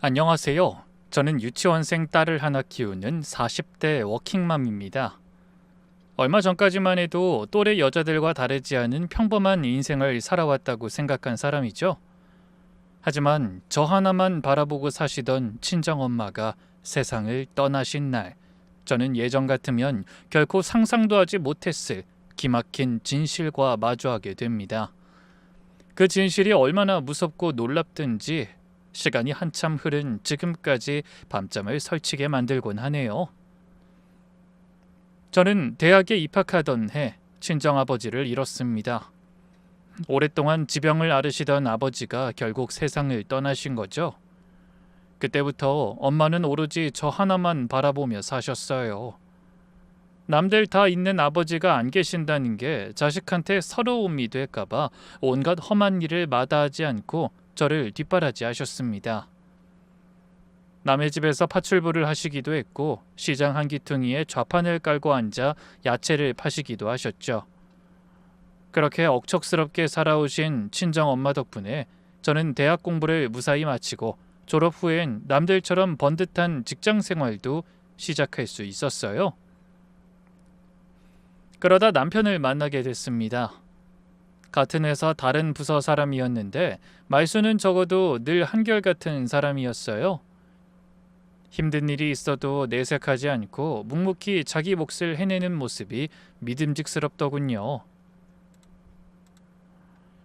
안녕하세요. 저는 유치원생 딸을 하나 키우는 40대 워킹맘입니다. 얼마 전까지만 해도 또래 여자들과 다르지 않은 평범한 인생을 살아왔다고 생각한 사람이죠. 하지만 저 하나만 바라보고 사시던 친정엄마가 세상을 떠나신 날, 저는 예전 같으면 결코 상상도 하지 못했을 기막힌 진실과 마주하게 됩니다. 그 진실이 얼마나 무섭고 놀랍든지 시간이 한참 흐른 지금까지 밤잠을 설치게 만들곤 하네요. 저는 대학에 입학하던 해 친정아버지를 잃었습니다. 오랫동안 지병을 앓으시던 아버지가 결국 세상을 떠나신 거죠. 그때부터 엄마는 오로지 저 하나만 바라보며 사셨어요. 남들 다 있는 아버지가 안 계신다는 게 자식한테 서러움이 될까봐 온갖 험한 일을 마다하지 않고 저를 뒷바라지하셨습니다. 남의 집에서 파출부를 하시기도 했고 시장 한 귀퉁이에 좌판을 깔고 앉아 야채를 파시기도 하셨죠. 그렇게 억척스럽게 살아오신 친정엄마 덕분에 저는 대학 공부를 무사히 마치고 졸업 후엔 남들처럼 번듯한 직장 생활도 시작할 수 있었어요. 그러다 남편을 만나게 됐습니다. 같은 회사 다른 부서 사람이었는데 말수는 적어도 늘 한결같은 사람이었어요. 힘든 일이 있어도 내색하지 않고 묵묵히 자기 몫을 해내는 모습이 믿음직스럽더군요.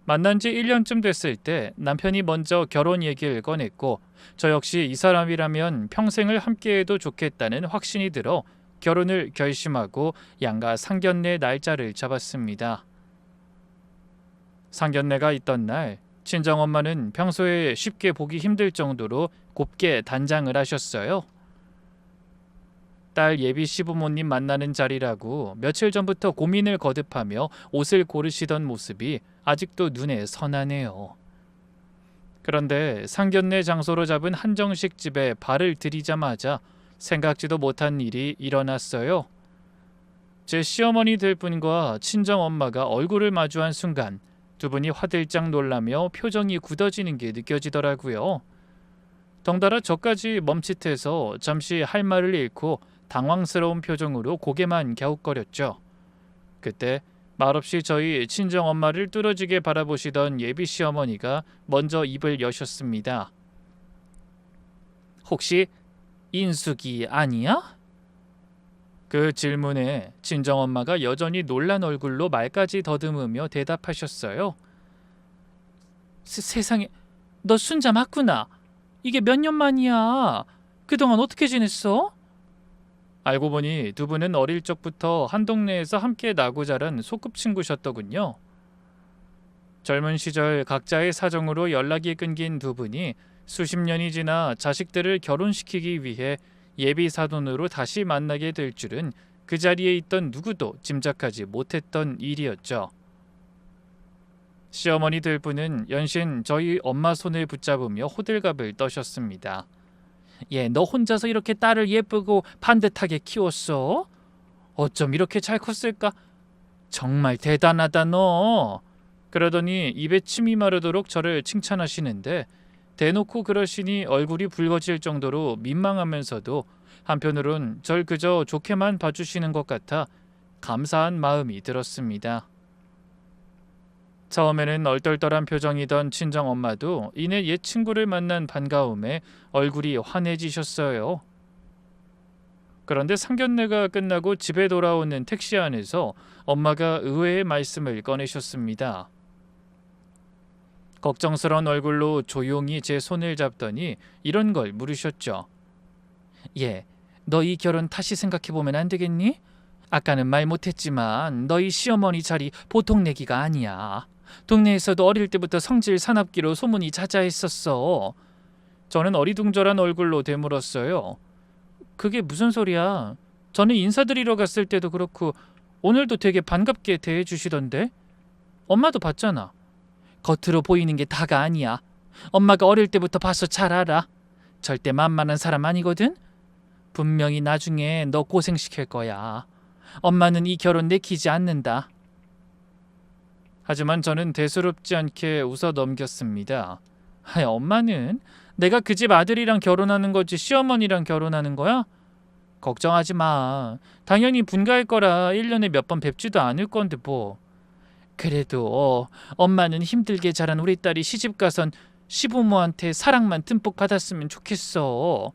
만난 지 1년쯤 됐을 때 남편이 먼저 결혼 얘기를 꺼냈고 저 역시 이 사람이라면 평생을 함께해도 좋겠다는 확신이 들어 결혼을 결심하고 양가 상견례 날짜를 잡았습니다. 상견례가 있던 날 친정엄마는 평소에 쉽게 보기 힘들 정도로 곱게 단장을 하셨어요. 딸 예비 시부모님 만나는 자리라고 며칠 전부터 고민을 거듭하며 옷을 고르시던 모습이 아직도 눈에 선하네요. 그런데 상견례 장소로 잡은 한정식 집에 발을 들이자마자 생각지도 못한 일이 일어났어요. 제 시어머니 될 분과 친정엄마가 얼굴을 마주한 순간 두 분이 화들짝 놀라며 표정이 굳어지는 게 느껴지더라고요. 덩달아 저까지 멈칫해서 잠시 할 말을 잃고 당황스러운 표정으로 고개만 갸웃거렸죠. 그때 말없이 저희 친정엄마를 뚫어지게 바라보시던 예비 시어머니가 먼저 입을 여셨습니다. 혹시 인숙이 아니야? 그 질문에 친정엄마가 여전히 놀란 얼굴로 말까지 더듬으며 대답하셨어요. 세상에, 너 순자 맞구나. 이게 몇 년 만이야. 그동안 어떻게 지냈어? 알고 보니 두 분은 어릴 적부터 한 동네에서 함께 나고 자란 소꿉친구셨더군요. 젊은 시절 각자의 사정으로 연락이 끊긴 두 분이 수십 년이 지나 자식들을 결혼시키기 위해 예비 사돈으로 다시 만나게 될 줄은 그 자리에 있던 누구도 짐작하지 못했던 일이었죠. 시어머니 될 분은 연신 저희 엄마 손을 붙잡으며 호들갑을 떠셨습니다. 얘, 너 혼자서 이렇게 딸을 예쁘고 반듯하게 키웠어? 어쩜 이렇게 잘 컸을까? 정말 대단하다 너. 그러더니 입에 침이 마르도록 저를 칭찬하시는데 대놓고 그러시니 얼굴이 붉어질 정도로 민망하면서도 한편으론 절 그저 좋게만 봐주시는 것 같아 감사한 마음이 들었습니다. 처음에는 얼떨떨한 표정이던 친정엄마도 이내 옛 친구를 만난 반가움에 얼굴이 환해지셨어요. 그런데 상견례가 끝나고 집에 돌아오는 택시 안에서 엄마가 의외의 말씀을 꺼내셨습니다. 걱정스러운 얼굴로 조용히 제 손을 잡더니 이런 걸 물으셨죠. 예, 너 이 결혼 다시 생각해보면 안 되겠니? 아까는 말 못했지만 너희 시어머니 자리 보통 내기가 아니야. 동네에서도 어릴 때부터 성질 사납기로 소문이 자자했었어. 저는 어리둥절한 얼굴로 되물었어요. 그게 무슨 소리야? 저는 인사드리러 갔을 때도 그렇고 오늘도 되게 반갑게 대해주시던데? 엄마도 봤잖아. 겉으로 보이는 게 다가 아니야. 엄마가 어릴 때부터 봐서 잘 알아. 절대 만만한 사람 아니거든? 분명히 나중에 너 고생시킬 거야. 엄마는 이 결혼 내키지 않는다. 하지만 저는 대수롭지 않게 웃어 넘겼습니다. 엄마는 내가 그 집 아들이랑 결혼하는 거지 시어머니랑 결혼하는 거야? 걱정하지 마. 당연히 분가할 거라 1년에 몇 번 뵙지도 않을 건데 뭐. 그래도 엄마는 힘들게 자란 우리 딸이 시집 가선 시부모한테 사랑만 듬뿍 받았으면 좋겠어.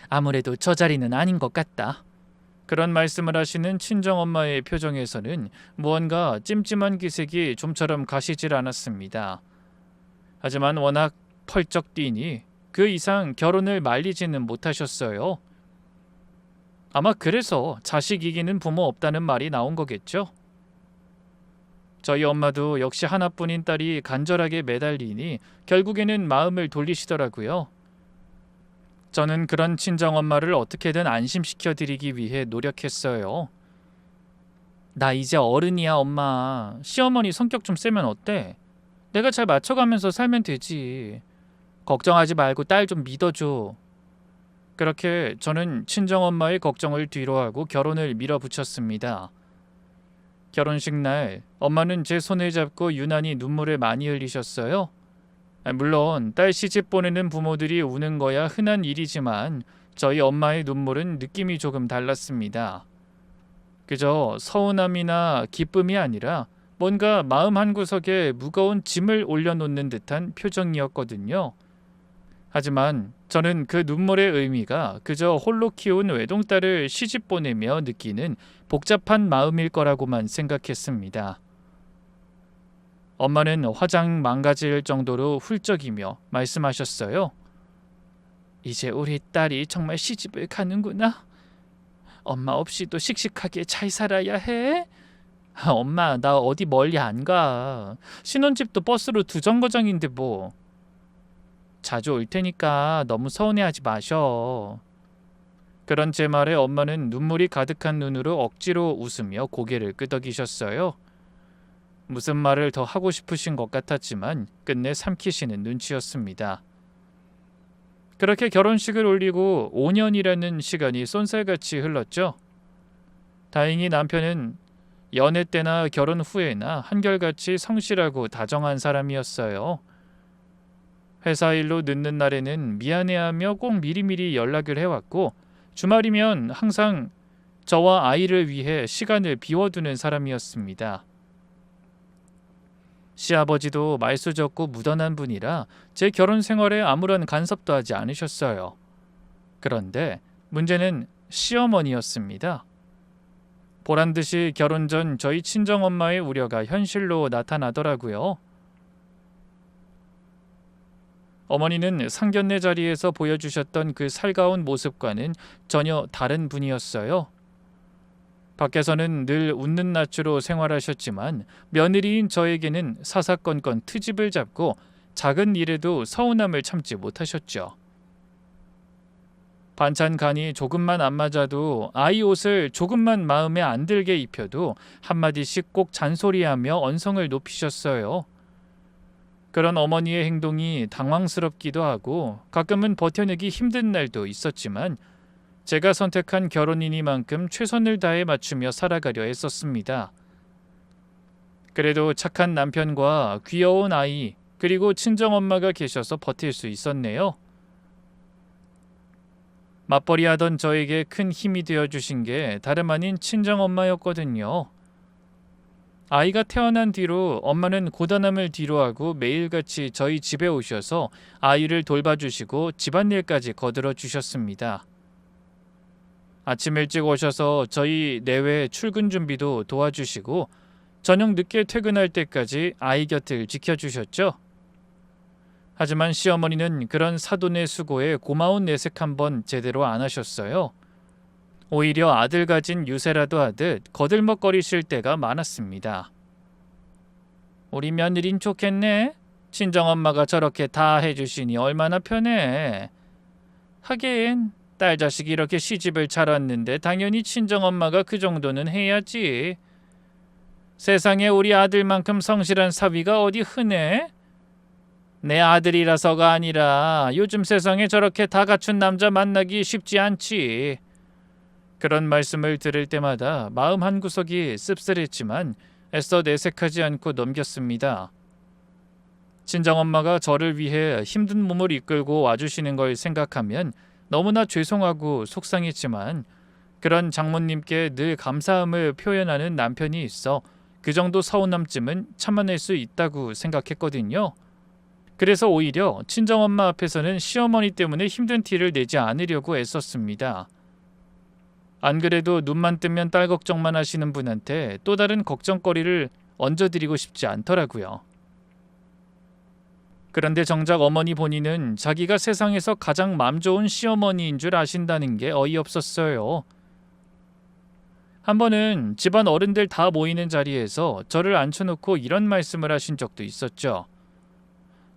아무래도 저 자리는 아닌 것 같다. 그런 말씀을 하시는 친정엄마의 표정에서는 무언가 찜찜한 기색이 좀처럼 가시질 않았습니다. 하지만 워낙 펄쩍 뛰니 그 이상 결혼을 말리지는 못하셨어요. 아마 그래서 자식 이기는 부모 없다는 말이 나온 거겠죠. 저희 엄마도 역시 하나뿐인 딸이 간절하게 매달리니 결국에는 마음을 돌리시더라고요. 저는 그런 친정엄마를 어떻게든 안심시켜드리기 위해 노력했어요. 나 이제 어른이야 엄마. 시어머니 성격 좀 세면 어때? 내가 잘 맞춰가면서 살면 되지. 걱정하지 말고 딸 좀 믿어줘. 그렇게 저는 친정엄마의 걱정을 뒤로하고 결혼을 밀어붙였습니다. 결혼식 날 엄마는 제 손을 잡고 유난히 눈물을 많이 흘리셨어요. 물론 딸 시집 보내는 부모들이 우는 거야 흔한 일이지만 저희 엄마의 눈물은 느낌이 조금 달랐습니다. 그저 서운함이나 기쁨이 아니라 뭔가 마음 한구석에 무거운 짐을 올려놓는 듯한 표정이었거든요. 하지만 저는 그 눈물의 의미가 그저 홀로 키운 외동딸을 시집 보내며 느끼는 복잡한 마음일 거라고만 생각했습니다. 엄마는 화장 망가질 정도로 훌쩍이며 말씀하셨어요. 이제 우리 딸이 정말 시집을 가는구나. 엄마 없이도 씩씩하게 잘 살아야 해. 엄마 나 어디 멀리 안 가. 신혼집도 버스로 2정거장인데 뭐. 자주 올 테니까 너무 서운해하지 마셔. 그런 제 말에 엄마는 눈물이 가득한 눈으로 억지로 웃으며 고개를 끄덕이셨어요. 무슨 말을 더 하고 싶으신 것 같았지만 끝내 삼키시는 눈치였습니다. 그렇게 결혼식을 올리고 5년이라는 시간이 쏜살같이 흘렀죠. 다행히 남편은 연애 때나 결혼 후에나 한결같이 성실하고 다정한 사람이었어요. 회사 일로 늦는 날에는 미안해하며 꼭 미리미리 연락을 해왔고 주말이면 항상 저와 아이를 위해 시간을 비워두는 사람이었습니다. 시아버지도 말수 적고 무던한 분이라 제 결혼 생활에 아무런 간섭도 하지 않으셨어요. 그런데 문제는 시어머니였습니다. 보란듯이 결혼 전 저희 친정엄마의 우려가 현실로 나타나더라고요. 어머니는 상견례 자리에서 보여주셨던 그 살가운 모습과는 전혀 다른 분이었어요. 밖에서는 늘 웃는 낯으로 생활하셨지만 며느리인 저에게는 사사건건 트집을 잡고 작은 일에도 서운함을 참지 못하셨죠. 반찬 간이 조금만 안 맞아도 아이 옷을 조금만 마음에 안 들게 입혀도 한마디씩 꼭 잔소리하며 언성을 높이셨어요. 그런 어머니의 행동이 당황스럽기도 하고 가끔은 버텨내기 힘든 날도 있었지만 제가 선택한 결혼이니만큼 최선을 다해 맞추며 살아가려 했었습니다. 그래도 착한 남편과 귀여운 아이 그리고 친정엄마가 계셔서 버틸 수 있었네요. 맞벌이 하던 저에게 큰 힘이 되어주신 게 다름 아닌 친정엄마였거든요. 아이가 태어난 뒤로 엄마는 고단함을 뒤로하고 매일같이 저희 집에 오셔서 아이를 돌봐주시고 집안일까지 거들어 주셨습니다. 아침 일찍 오셔서 저희 내외 출근 준비도 도와주시고 저녁 늦게 퇴근할 때까지 아이 곁을 지켜주셨죠. 하지만 시어머니는 그런 사돈의 수고에 고마운 내색 한번 제대로 안 하셨어요. 오히려 아들 가진 유세라도 하듯 거들먹거리실 때가 많았습니다. 우리 며느린 좋겠네. 친정엄마가 저렇게 다 해주시니 얼마나 편해. 하긴 딸 자식이 이렇게 시집을 잘 왔는데 당연히 친정엄마가 그 정도는 해야지. 세상에 우리 아들만큼 성실한 사위가 어디 흔해? 내 아들이라서가 아니라 요즘 세상에 저렇게 다 갖춘 남자 만나기 쉽지 않지. 그런 말씀을 들을 때마다 마음 한구석이 씁쓸했지만 애써 내색하지 않고 넘겼습니다. 친정엄마가 저를 위해 힘든 몸을 이끌고 와주시는 걸 생각하면 너무나 죄송하고 속상했지만 그런 장모님께 늘 감사함을 표현하는 남편이 있어 그 정도 서운함쯤은 참아낼 수 있다고 생각했거든요. 그래서 오히려 친정엄마 앞에서는 시어머니 때문에 힘든 티를 내지 않으려고 애썼습니다. 안 그래도 눈만 뜨면 딸 걱정만 하시는 분한테 또 다른 걱정거리를 얹어드리고 싶지 않더라고요. 그런데 정작 어머니 본인은 자기가 세상에서 가장 맘 좋은 시어머니인 줄 아신다는 게 어이없었어요. 한 번은 집안 어른들 다 모이는 자리에서 저를 앉혀놓고 이런 말씀을 하신 적도 있었죠.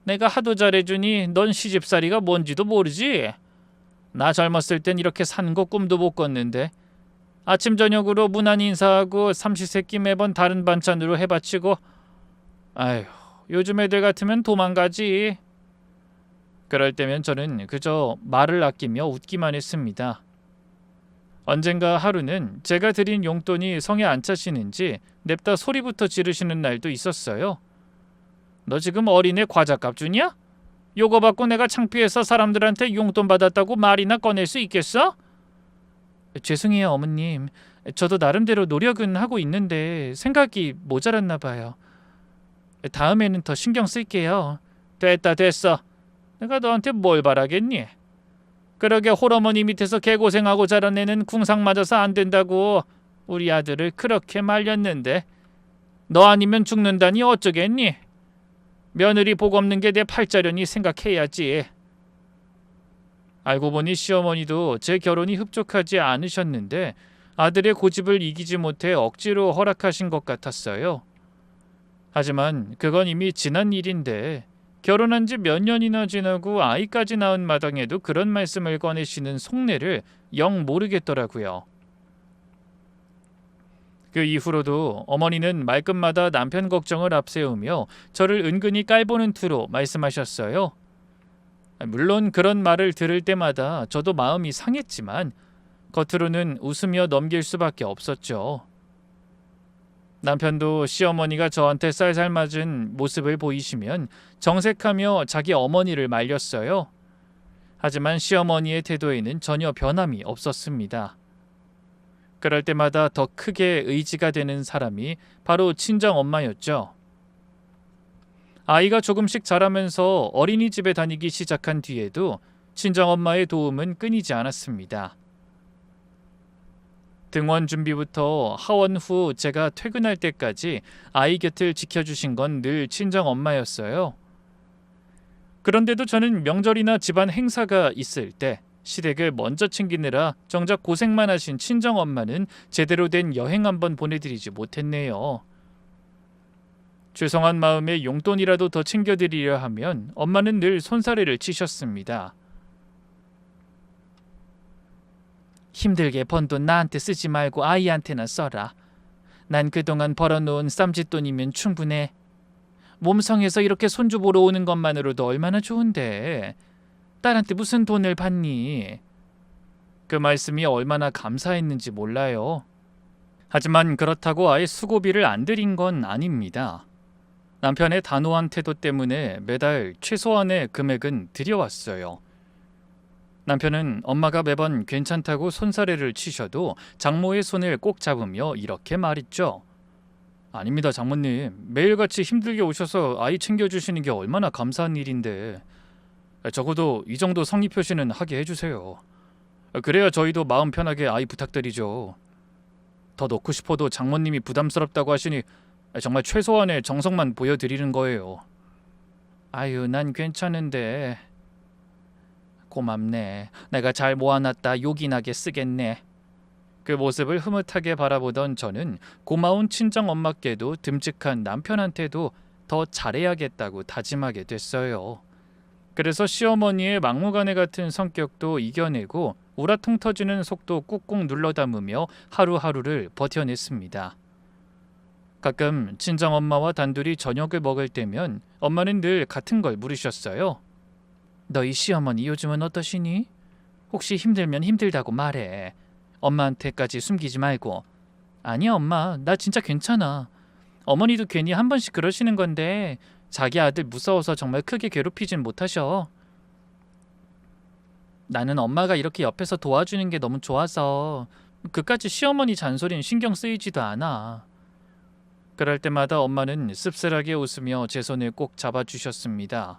내가 하도 잘해주니 넌 시집살이가 뭔지도 모르지? 나 젊었을 땐 이렇게 산 거 꿈도 못 꿨는데 아침 저녁으로 무난 인사하고 삼시세끼 매번 다른 반찬으로 해바치고 아휴 요즘 애들 같으면 도망가지. 그럴 때면 저는 그저 말을 아끼며 웃기만 했습니다. 언젠가 하루는 제가 드린 용돈이 성에 안 차시는지 냅다 소리부터 지르시는 날도 있었어요. 너 지금 어린애 과자값 주냐? 요거 받고 내가 창피해서 사람들한테 용돈 받았다고 말이나 꺼낼 수 있겠어? 죄송해요 어머님. 저도 나름대로 노력은 하고 있는데 생각이 모자랐나 봐요. 다음에는 더 신경 쓸게요. 됐어. 내가 너한테 뭘 바라겠니? 그러게 홀어머니 밑에서 개고생하고 자란 애는 궁상 맞아서 안 된다고 우리 아들을 그렇게 말렸는데 너 아니면 죽는다니 어쩌겠니? 며느리 복 없는 게 내 팔자려니 생각해야지. 알고 보니 시어머니도 제 결혼이 흡족하지 않으셨는데 아들의 고집을 이기지 못해 억지로 허락하신 것 같았어요. 하지만 그건 이미 지난 일인데 결혼한 지 몇 년이나 지나고 아이까지 낳은 마당에도 그런 말씀을 꺼내시는 속내를 영 모르겠더라고요. 그 이후로도 어머니는 말끝마다 남편 걱정을 앞세우며 저를 은근히 깔보는 투로 말씀하셨어요. 물론 그런 말을 들을 때마다 저도 마음이 상했지만 겉으로는 웃으며 넘길 수밖에 없었죠. 남편도 시어머니가 저한테 쌀쌀 맞은 모습을 보이시면 정색하며 자기 어머니를 말렸어요. 하지만 시어머니의 태도에는 전혀 변함이 없었습니다. 그럴 때마다 더 크게 의지가 되는 사람이 바로 친정엄마였죠. 아이가 조금씩 자라면서 어린이집에 다니기 시작한 뒤에도 친정엄마의 도움은 끊이지 않았습니다. 등원 준비부터 하원 후 제가 퇴근할 때까지 아이 곁을 지켜주신 건 늘 친정엄마였어요. 그런데도 저는 명절이나 집안 행사가 있을 때 시댁을 먼저 챙기느라 정작 고생만 하신 친정엄마는 제대로 된 여행 한번 보내드리지 못했네요. 죄송한 마음에 용돈이라도 더 챙겨드리려 하면 엄마는 늘 손사래를 치셨습니다. 힘들게 번 돈 나한테 쓰지 말고 아이한테나 써라. 난 그동안 벌어놓은 쌈짓돈이면 충분해. 몸성에서 이렇게 손주 보러 오는 것만으로도 얼마나 좋은데 딸한테 무슨 돈을 받니? 그 말씀이 얼마나 감사했는지 몰라요. 하지만 그렇다고 아예 수고비를 안 드린 건 아닙니다. 남편의 단호한 태도 때문에 매달 최소한의 금액은 들여왔어요. 남편은 엄마가 매번 괜찮다고 손사래를 치셔도 장모의 손을 꼭 잡으며 이렇게 말했죠. 아닙니다 장모님. 매일같이 힘들게 오셔서 아이 챙겨주시는 게 얼마나 감사한 일인데 적어도 이 정도 성의 표시는 하게 해주세요. 그래야 저희도 마음 편하게 아이 부탁드리죠. 더 넣고 싶어도 장모님이 부담스럽다고 하시니 정말 최소한의 정성만 보여드리는 거예요. 아유 난 괜찮은데. 고맙네. 내가 잘 모아놨다 요긴하게 쓰겠네. 그 모습을 흐뭇하게 바라보던 저는 고마운 친정엄마께도 듬직한 남편한테도 더 잘해야겠다고 다짐하게 됐어요. 그래서 시어머니의 막무가내 같은 성격도 이겨내고 우라통 터지는 속도 꾹꾹 눌러 담으며 하루하루를 버텨냈습니다. 가끔 친정엄마와 단둘이 저녁을 먹을 때면 엄마는 늘 같은 걸 물으셨어요. 너희 시어머니 요즘은 어떠시니? 혹시 힘들면 힘들다고 말해. 엄마한테까지 숨기지 말고. 아니야 엄마 나 진짜 괜찮아. 어머니도 괜히 한 번씩 그러시는 건데 자기 아들 무서워서 정말 크게 괴롭히진 못하셔. 나는 엄마가 이렇게 옆에서 도와주는 게 너무 좋아서 그까지 시어머니 잔소리는 신경 쓰이지도 않아. 그럴 때마다 엄마는 씁쓸하게 웃으며 제 손을 꼭 잡아주셨습니다.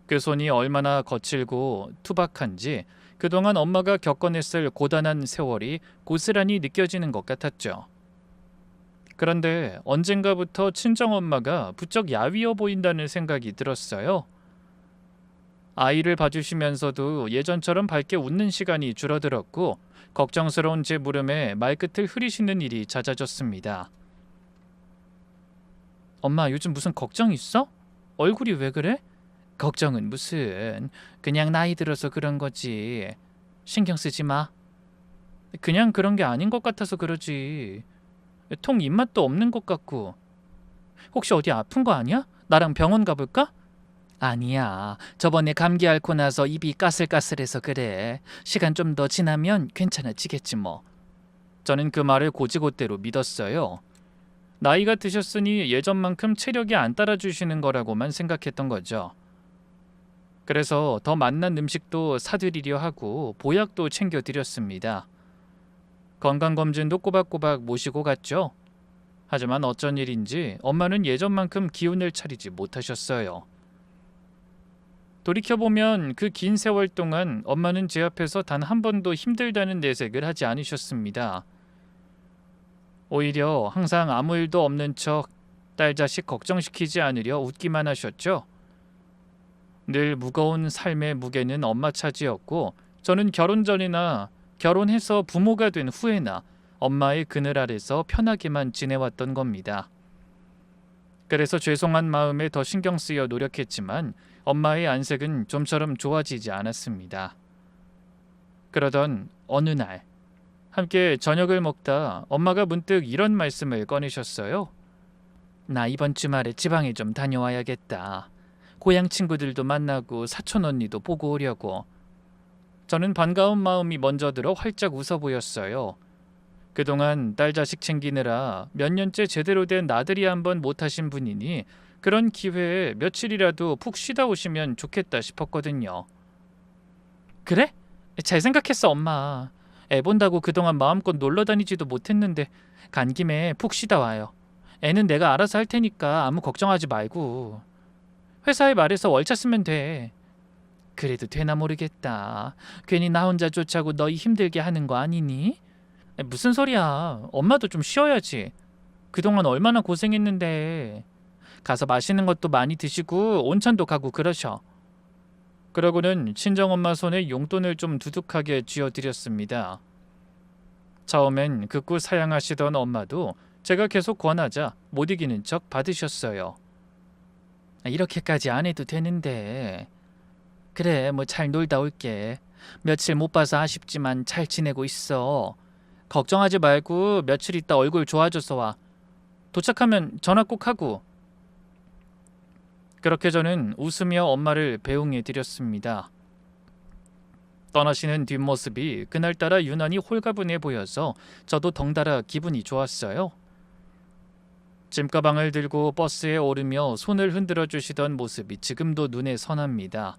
그 손이 얼마나 거칠고 투박한지 그동안 엄마가 겪어냈을 고단한 세월이 고스란히 느껴지는 것 같았죠. 그런데 언젠가부터 친정엄마가 부쩍 야위어 보인다는 생각이 들었어요. 아이를 봐주시면서도 예전처럼 밝게 웃는 시간이 줄어들었고 걱정스러운 제 물음에 말끝을 흐리시는 일이 잦아졌습니다. 엄마, 요즘 무슨 걱정 있어? 얼굴이 왜 그래? 걱정은 무슨, 그냥 나이 들어서 그런 거지. 신경 쓰지 마. 그냥 그런 게 아닌 것 같아서 그러지. 통 입맛도 없는 것 같고. 혹시 어디 아픈 거 아니야? 나랑 병원 가볼까? 아니야. 저번에 감기 앓고 나서 입이 까슬까슬해서 그래. 시간 좀 더 지나면 괜찮아지겠지 뭐. 저는 그 말을 곧이곧대로 믿었어요. 나이가 드셨으니 예전만큼 체력이 안 따라주시는 거라고만 생각했던 거죠. 그래서 더 맛난 음식도 사드리려 하고 보약도 챙겨드렸습니다. 건강검진도 꼬박꼬박 모시고 갔죠. 하지만 어쩐 일인지 엄마는 예전만큼 기운을 차리지 못하셨어요. 돌이켜보면 그 긴 세월 동안 엄마는 제 앞에서 단 한 번도 힘들다는 내색을 하지 않으셨습니다. 오히려 항상 아무 일도 없는 척 딸 자식 걱정시키지 않으려 웃기만 하셨죠. 늘 무거운 삶의 무게는 엄마 차지였고 저는 결혼 전이나 결혼해서 부모가 된 후에나 엄마의 그늘 아래서 편하게만 지내왔던 겁니다. 그래서 죄송한 마음에 더 신경 쓰여 노력했지만 엄마의 안색은 좀처럼 좋아지지 않았습니다. 그러던 어느 날 함께 저녁을 먹다 엄마가 문득 이런 말씀을 꺼내셨어요. 나 이번 주말에 지방에 좀 다녀와야겠다. 고향 친구들도 만나고 사촌 언니도 보고 오려고. 저는 반가운 마음이 먼저 들어 활짝 웃어 보였어요. 그동안 딸 자식 챙기느라 몇 년째 제대로 된 나들이 한번 못하신 분이니 그런 기회에 며칠이라도 푹 쉬다 오시면 좋겠다 싶었거든요. 그래? 잘 생각했어, 엄마. 애 본다고 그동안 마음껏 놀러 다니지도 못했는데 간 김에 푹 쉬다 와요. 애는 내가 알아서 할 테니까 아무 걱정하지 말고. 회사에 말해서 월차 쓰면 돼. 그래도 되나 모르겠다. 괜히 나 혼자 쫓아고 너희 힘들게 하는 거 아니니? 무슨 소리야. 엄마도 좀 쉬어야지. 그동안 얼마나 고생했는데. 가서 맛있는 것도 많이 드시고 온천도 가고 그러셔. 그러고는 친정엄마 손에 용돈을 좀 두둑하게 쥐어드렸습니다. 처음엔 극구 사양하시던 엄마도 제가 계속 권하자 못 이기는 척 받으셨어요. 이렇게까지 안 해도 되는데. 그래, 뭐 잘 놀다 올게. 며칠 못 봐서 아쉽지만 잘 지내고 있어. 걱정하지 말고 며칠 있다 얼굴 좋아져서 와. 도착하면 전화 꼭 하고. 그렇게 저는 웃으며 엄마를 배웅해 드렸습니다. 떠나시는 뒷모습이 그날따라 유난히 홀가분해 보여서 저도 덩달아 기분이 좋았어요. 짐가방을 들고 버스에 오르며 손을 흔들어 주시던 모습이 지금도 눈에 선합니다.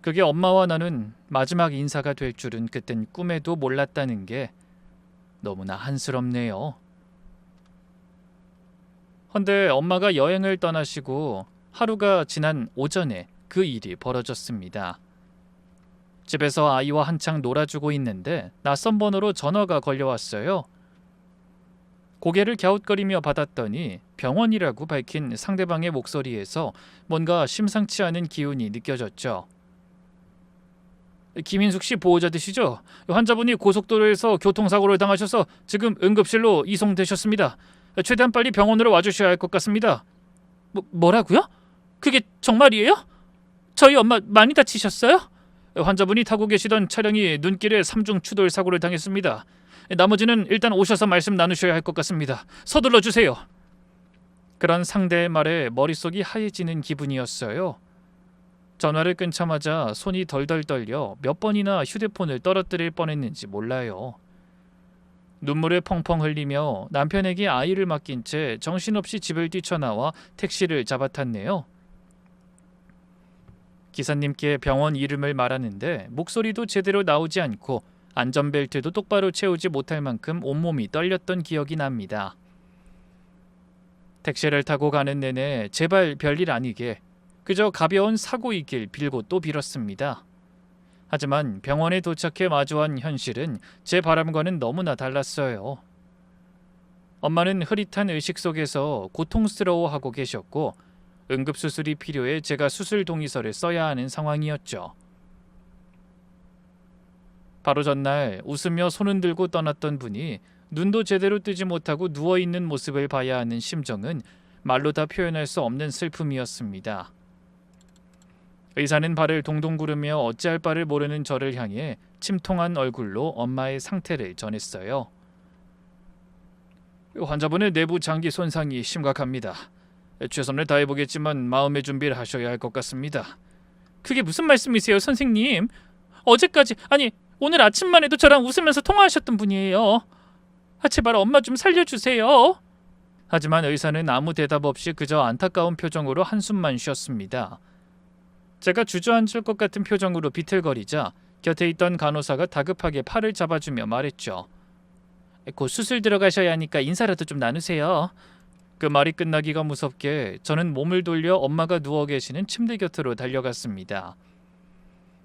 그게 엄마와 나는 마지막 인사가 될 줄은 그땐 꿈에도 몰랐다는 게 너무나 한스럽네요. 헌데 엄마가 여행을 떠나시고 하루가 지난 오전에 그 일이 벌어졌습니다. 집에서 아이와 한창 놀아주고 있는데 낯선 번호로 전화가 걸려왔어요. 고개를 갸웃거리며 받았더니 병원이라고 밝힌 상대방의 목소리에서 뭔가 심상치 않은 기운이 느껴졌죠. 김인숙 씨 보호자 되시죠? 환자분이 고속도로에서 교통사고를 당하셔서 지금 응급실로 이송되셨습니다. 최대한 빨리 병원으로 와주셔야 할 것 같습니다. 뭐라고요? 그게 정말이에요? 저희 엄마 많이 다치셨어요? 환자분이 타고 계시던 차량이 눈길에 삼중 추돌 사고를 당했습니다. 나머지는 일단 오셔서 말씀 나누셔야 할 것 같습니다. 서둘러 주세요. 그런 상대의 말에 머릿속이 하얘지는 기분이었어요. 전화를 끊자마자 손이 덜덜 떨려 몇 번이나 휴대폰을 떨어뜨릴 뻔했는지 몰라요. 눈물을 펑펑 흘리며 남편에게 아이를 맡긴 채 정신없이 집을 뛰쳐나와 택시를 잡아탔네요. 기사님께 병원 이름을 말하는데 목소리도 제대로 나오지 않고 안전벨트도 똑바로 채우지 못할 만큼 온몸이 떨렸던 기억이 납니다. 택시를 타고 가는 내내 제발 별일 아니게 그저 가벼운 사고이길 빌고 또 빌었습니다. 하지만 병원에 도착해 마주한 현실은 제 바람과는 너무나 달랐어요. 엄마는 흐릿한 의식 속에서 고통스러워하고 계셨고 응급수술이 필요해 제가 수술 동의서를 써야 하는 상황이었죠. 바로 전날 웃으며 손은 들고 떠났던 분이 눈도 제대로 뜨지 못하고 누워있는 모습을 봐야 하는 심정은 말로 다 표현할 수 없는 슬픔이었습니다. 의사는 발을 동동 구르며 어찌할 바를 모르는 저를 향해 침통한 얼굴로 엄마의 상태를 전했어요. 환자분의 내부 장기 손상이 심각합니다. 최선을 다해보겠지만 마음의 준비를 하셔야 할 것 같습니다. 그게 무슨 말씀이세요, 선생님? 어제까지, 아니 오늘 아침만 해도 저랑 웃으면서 통화하셨던 분이에요. 제발 엄마 좀 살려주세요. 하지만 의사는 아무 대답 없이 그저 안타까운 표정으로 한숨만 쉬었습니다. 제가 주저앉을 것 같은 표정으로 비틀거리자 곁에 있던 간호사가 다급하게 팔을 잡아주며 말했죠. 곧 수술 들어가셔야 하니까 인사라도 좀 나누세요. 그 말이 끝나기가 무섭게 저는 몸을 돌려 엄마가 누워 계시는 침대 곁으로 달려갔습니다.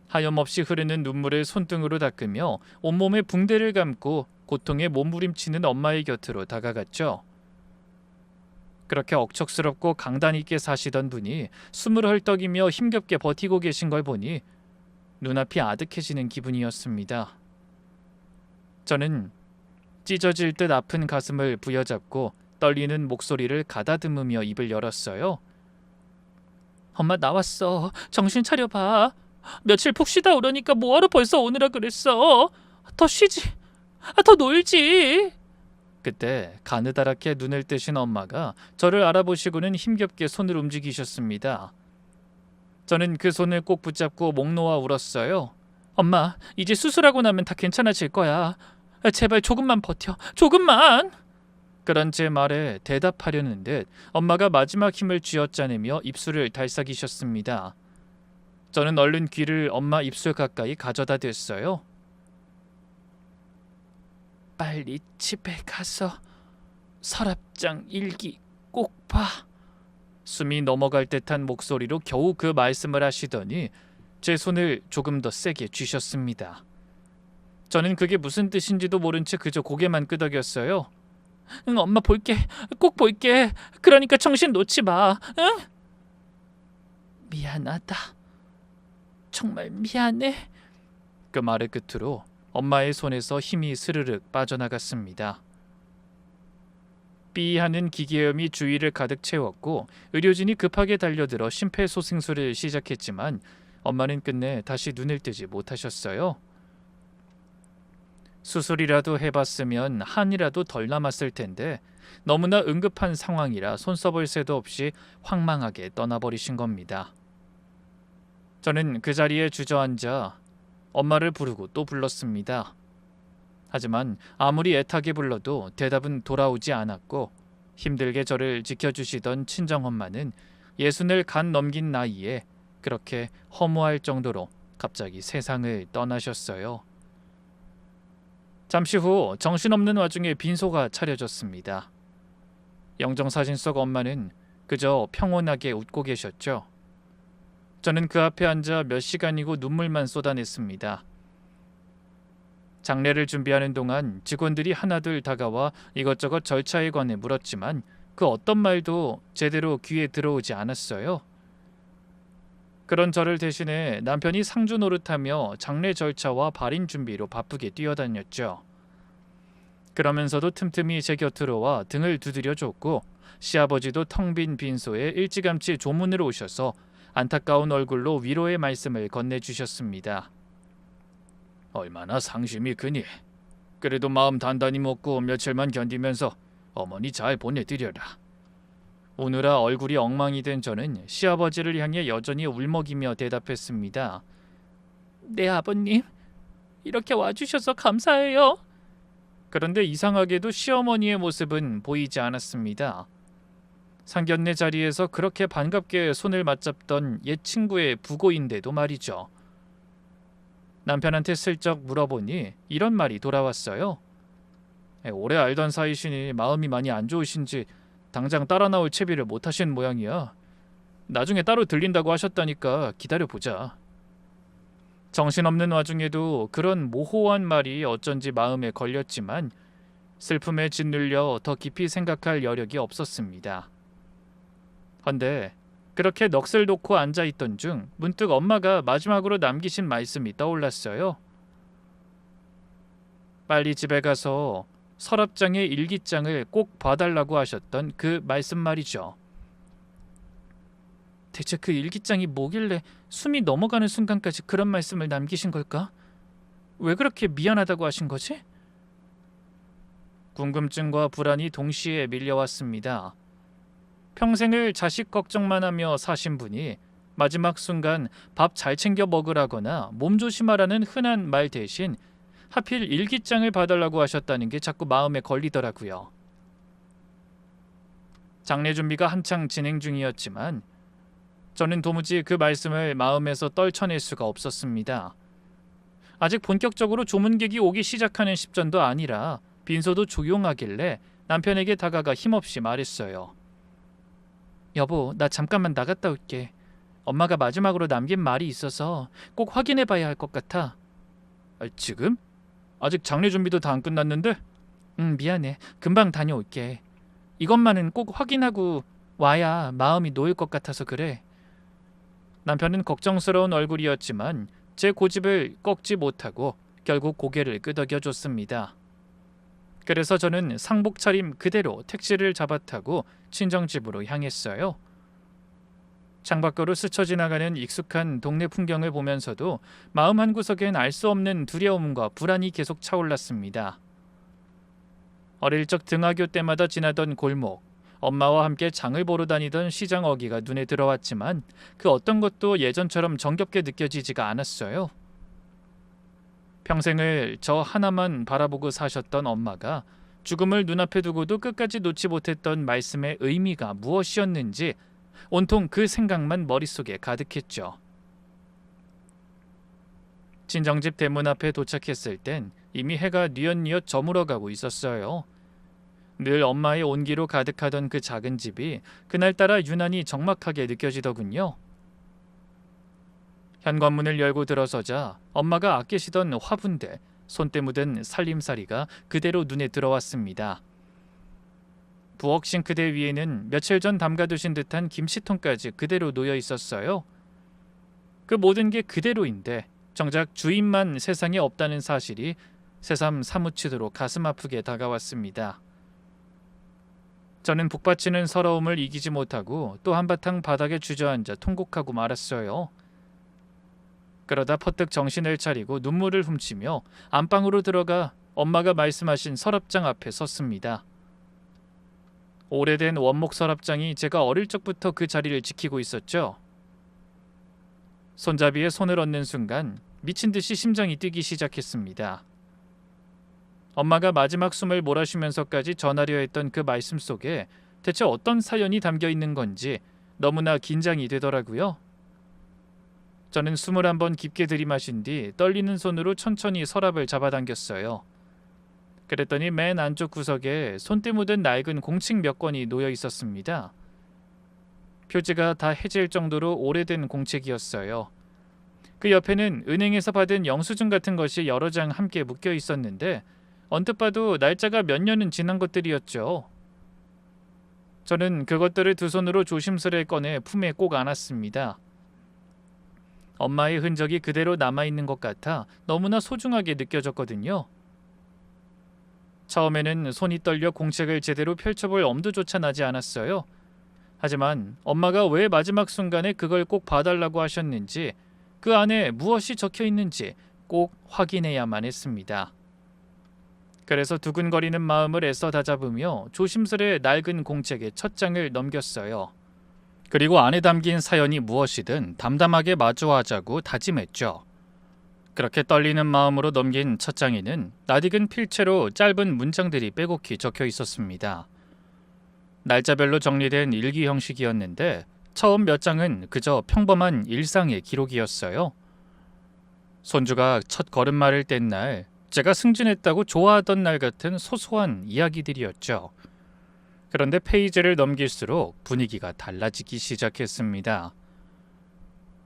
하염없이 흐르는 눈물을 손등으로 닦으며 온몸에 붕대를 감고 고통에 몸부림치는 엄마의 곁으로 다가갔죠. 그렇게 억척스럽고 강단 있게 사시던 분이 숨을 헐떡이며 힘겹게 버티고 계신 걸 보니 눈앞이 아득해지는 기분이었습니다. 저는 찢어질 듯 아픈 가슴을 부여잡고 떨리는 목소리를 가다듬으며 입을 열었어요. 엄마 나왔어. 정신 차려봐. 며칠 푹 쉬다 오려니까 뭐하러 벌써 오느라 그랬어. 더 쉬지. 더 놀지. 그때 가느다랗게 눈을 뜨신 엄마가 저를 알아보시고는 힘겹게 손을 움직이셨습니다. 저는 그 손을 꼭 붙잡고 목 놓아 울었어요. 엄마, 이제 수술하고 나면 다 괜찮아질 거야. 제발 조금만 버텨. 조금만. 그런 제 말에 대답하려는 듯 엄마가 마지막 힘을 쥐어짜내며 입술을 달싹이셨습니다. 저는 얼른 귀를 엄마 입술 가까이 가져다 댔어요. 빨리 집에 가서 서랍장 일기 꼭 봐. 숨이 넘어갈 듯한 목소리로 겨우 그 말씀을 하시더니 제 손을 조금 더 세게 쥐셨습니다. 저는 그게 무슨 뜻인지도 모른 채 그저 고개만 끄덕였어요. 응, 엄마 볼게. 꼭 볼게. 그러니까 정신 놓지 마. 응? 미안하다. 정말 미안해. 그 말의 끝으로 엄마의 손에서 힘이 스르륵 빠져나갔습니다. 삐하는 기계음이 주위를 가득 채웠고 의료진이 급하게 달려들어 심폐소생술을 시작했지만 엄마는 끝내 다시 눈을 뜨지 못하셨어요. 수술이라도 해봤으면 한이라도 덜 남았을 텐데 너무나 응급한 상황이라 손써볼 새도 없이 황망하게 떠나버리신 겁니다. 저는 그 자리에 주저앉아 엄마를 부르고 또 불렀습니다. 하지만 아무리 애타게 불러도 대답은 돌아오지 않았고 힘들게 저를 지켜주시던 친정엄마는 60을 간 넘긴 나이에 그렇게 허무할 정도로 갑자기 세상을 떠나셨어요. 잠시 후 정신없는 와중에 빈소가 차려졌습니다. 영정사진 속 엄마는 그저 평온하게 웃고 계셨죠. 저는 그 앞에 앉아 몇 시간이고 눈물만 쏟아냈습니다. 장례를 준비하는 동안 직원들이 하나둘 다가와 이것저것 절차에 관해 물었지만 그 어떤 말도 제대로 귀에 들어오지 않았어요. 그런 저를 대신해 남편이 상주 노릇하며 장례 절차와 발인 준비로 바쁘게 뛰어다녔죠. 그러면서도 틈틈이 제 곁으로 와 등을 두드려 줬고 시아버지도 텅 빈 빈소에 일찌감치 조문으로 오셔서 안타까운 얼굴로 위로의 말씀을 건네주셨습니다. 얼마나 상심이 크니. 그래도 마음 단단히 먹고 며칠만 견디면서 어머니 잘 보내드려라. 오느라 얼굴이 엉망이 된 저는 시아버지를 향해 여전히 울먹이며 대답했습니다. 네 아버님, 이렇게 와주셔서 감사해요. 그런데 이상하게도 시어머니의 모습은 보이지 않았습니다. 상견례 자리에서 그렇게 반갑게 손을 맞잡던 옛 친구의 부고인데도 말이죠. 남편한테 슬쩍 물어보니 이런 말이 돌아왔어요. 오래 알던 사이시니 마음이 많이 안 좋으신지 당장 따라 나올 채비를 못 하신 모양이야. 나중에 따로 들린다고 하셨다니까 기다려보자. 정신없는 와중에도 그런 모호한 말이 어쩐지 마음에 걸렸지만 슬픔에 짓눌려 더 깊이 생각할 여력이 없었습니다. 헌데 그렇게 넋을 놓고 앉아있던 중 문득 엄마가 마지막으로 남기신 말씀이 떠올랐어요. 빨리 집에 가서 서랍장의 일기장을 꼭 봐달라고 하셨던 그 말씀 말이죠. 대체 그 일기장이 뭐길래 숨이 넘어가는 순간까지 그런 말씀을 남기신 걸까? 왜 그렇게 미안하다고 하신 거지? 궁금증과 불안이 동시에 밀려왔습니다. 평생을 자식 걱정만 하며 사신 분이 마지막 순간 밥 잘 챙겨 먹으라거나 몸 조심하라는 흔한 말 대신 하필 일기장을 봐달라고 하셨다는 게 자꾸 마음에 걸리더라고요. 장례 준비가 한창 진행 중이었지만 저는 도무지 그 말씀을 마음에서 떨쳐낼 수가 없었습니다. 아직 본격적으로 조문객이 오기 시작하는 시점도 아니라 빈소도 조용하길래 남편에게 다가가 힘없이 말했어요. 여보, 나 잠깐만 나갔다 올게. 엄마가 마지막으로 남긴 말이 있어서 꼭 확인해 봐야 할 것 같아. 지금? 아직 장례 준비도 다 안 끝났는데? 미안해. 금방 다녀올게. 이것만은 꼭 확인하고 와야 마음이 놓일 것 같아서 그래. 남편은 걱정스러운 얼굴이었지만 제 고집을 꺾지 못하고 결국 고개를 끄덕여줬습니다. 그래서 저는 상복 차림 그대로 택시를 잡아타고 친정집으로 향했어요. 창밖으로 스쳐 지나가는 익숙한 동네 풍경을 보면서도 마음 한구석엔 알 수 없는 두려움과 불안이 계속 차올랐습니다. 어릴 적 등하교 때마다 지나던 골목, 엄마와 함께 장을 보러 다니던 시장 어귀가 눈에 들어왔지만 그 어떤 것도 예전처럼 정겹게 느껴지지가 않았어요. 평생을 저 하나만 바라보고 사셨던 엄마가 죽음을 눈앞에 두고도 끝까지 놓지 못했던 말씀의 의미가 무엇이었는지 온통 그 생각만 머릿속에 가득했죠. 친정집 대문 앞에 도착했을 땐 이미 해가 뉘엿뉘엿 저물어가고 있었어요. 늘 엄마의 온기로 가득하던 그 작은 집이 그날따라 유난히 적막하게 느껴지더군요. 현관문을 열고 들어서자 엄마가 아끼시던 화분대, 손때 묻은 살림살이가 그대로 눈에 들어왔습니다. 부엌 싱크대 위에는 며칠 전 담가두신 듯한 김치통까지 그대로 놓여 있었어요. 그 모든 게 그대로인데 정작 주인만 세상에 없다는 사실이 새삼 사무치도록 가슴 아프게 다가왔습니다. 저는 북받치는 서러움을 이기지 못하고 또 한바탕 바닥에 주저앉아 통곡하고 말았어요. 그러다 퍼뜩 정신을 차리고 눈물을 훔치며 안방으로 들어가 엄마가 말씀하신 서랍장 앞에 섰습니다. 오래된 원목 서랍장이 제가 어릴 적부터 그 자리를 지키고 있었죠. 손잡이에 손을 얹는 순간 미친 듯이 심장이 뛰기 시작했습니다. 엄마가 마지막 숨을 몰아쉬면서까지 전하려 했던 그 말씀 속에 대체 어떤 사연이 담겨 있는 건지 너무나 긴장이 되더라고요. 저는 숨을 한번 깊게 들이마신 뒤 떨리는 손으로 천천히 서랍을 잡아당겼어요. 그랬더니 맨 안쪽 구석에 손때 묻은 낡은 공책 몇 권이 놓여 있었습니다. 표지가 다 해질 정도로 오래된 공책이었어요. 그 옆에는 은행에서 받은 영수증 같은 것이 여러 장 함께 묶여 있었는데 언뜻 봐도 날짜가 몇 년은 지난 것들이었죠. 저는 그것들을 두 손으로 조심스레 꺼내 품에 꼭 안았습니다. 엄마의 흔적이 그대로 남아있는 것 같아 너무나 소중하게 느껴졌거든요. 처음에는 손이 떨려 공책을 제대로 펼쳐볼 엄두조차 나지 않았어요. 하지만 엄마가 왜 마지막 순간에 그걸 꼭 봐달라고 하셨는지, 그 안에 무엇이 적혀 있는지 꼭 확인해야만 했습니다. 그래서 두근거리는 마음을 애써 다잡으며 조심스레 낡은 공책의 첫 장을 넘겼어요. 그리고 안에 담긴 사연이 무엇이든 담담하게 마주하자고 다짐했죠. 그렇게 떨리는 마음으로 넘긴 첫 장에는 낯익은 필체로 짧은 문장들이 빼곡히 적혀 있었습니다. 날짜별로 정리된 일기 형식이었는데 처음 몇 장은 그저 평범한 일상의 기록이었어요. 손주가 첫 걸음마를 뗀 날, 제가 승진했다고 좋아하던 날 같은 소소한 이야기들이었죠. 그런데 페이지를 넘길수록 분위기가 달라지기 시작했습니다.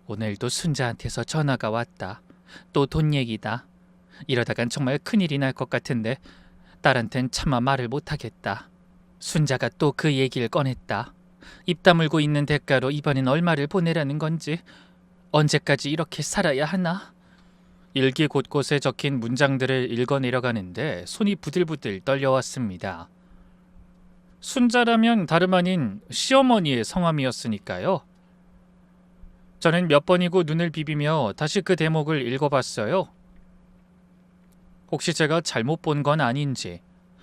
오늘도 순자한테서 전화가 왔다. 또 돈 얘기다. 이러다간 정말 큰일이 날 것 같은데 딸한텐 차마 말을 못하겠다. 순자가 또 그 얘기를 꺼냈다. 입 다물고 있는 대가로 이번엔 얼마를 보내라는 건지, 언제까지 이렇게 살아야 하나? 일기 곳곳에 적힌 문장들을 읽어내려가는데 손이 부들부들 떨려왔습니다. 순자라면 다름 아닌 시어머니의 성함이었으니까요. 저는 몇 번이고 눈을 비비며 다시 그 대목을 읽어봤어요. 혹시 제가 잘못 본 건 아닌지,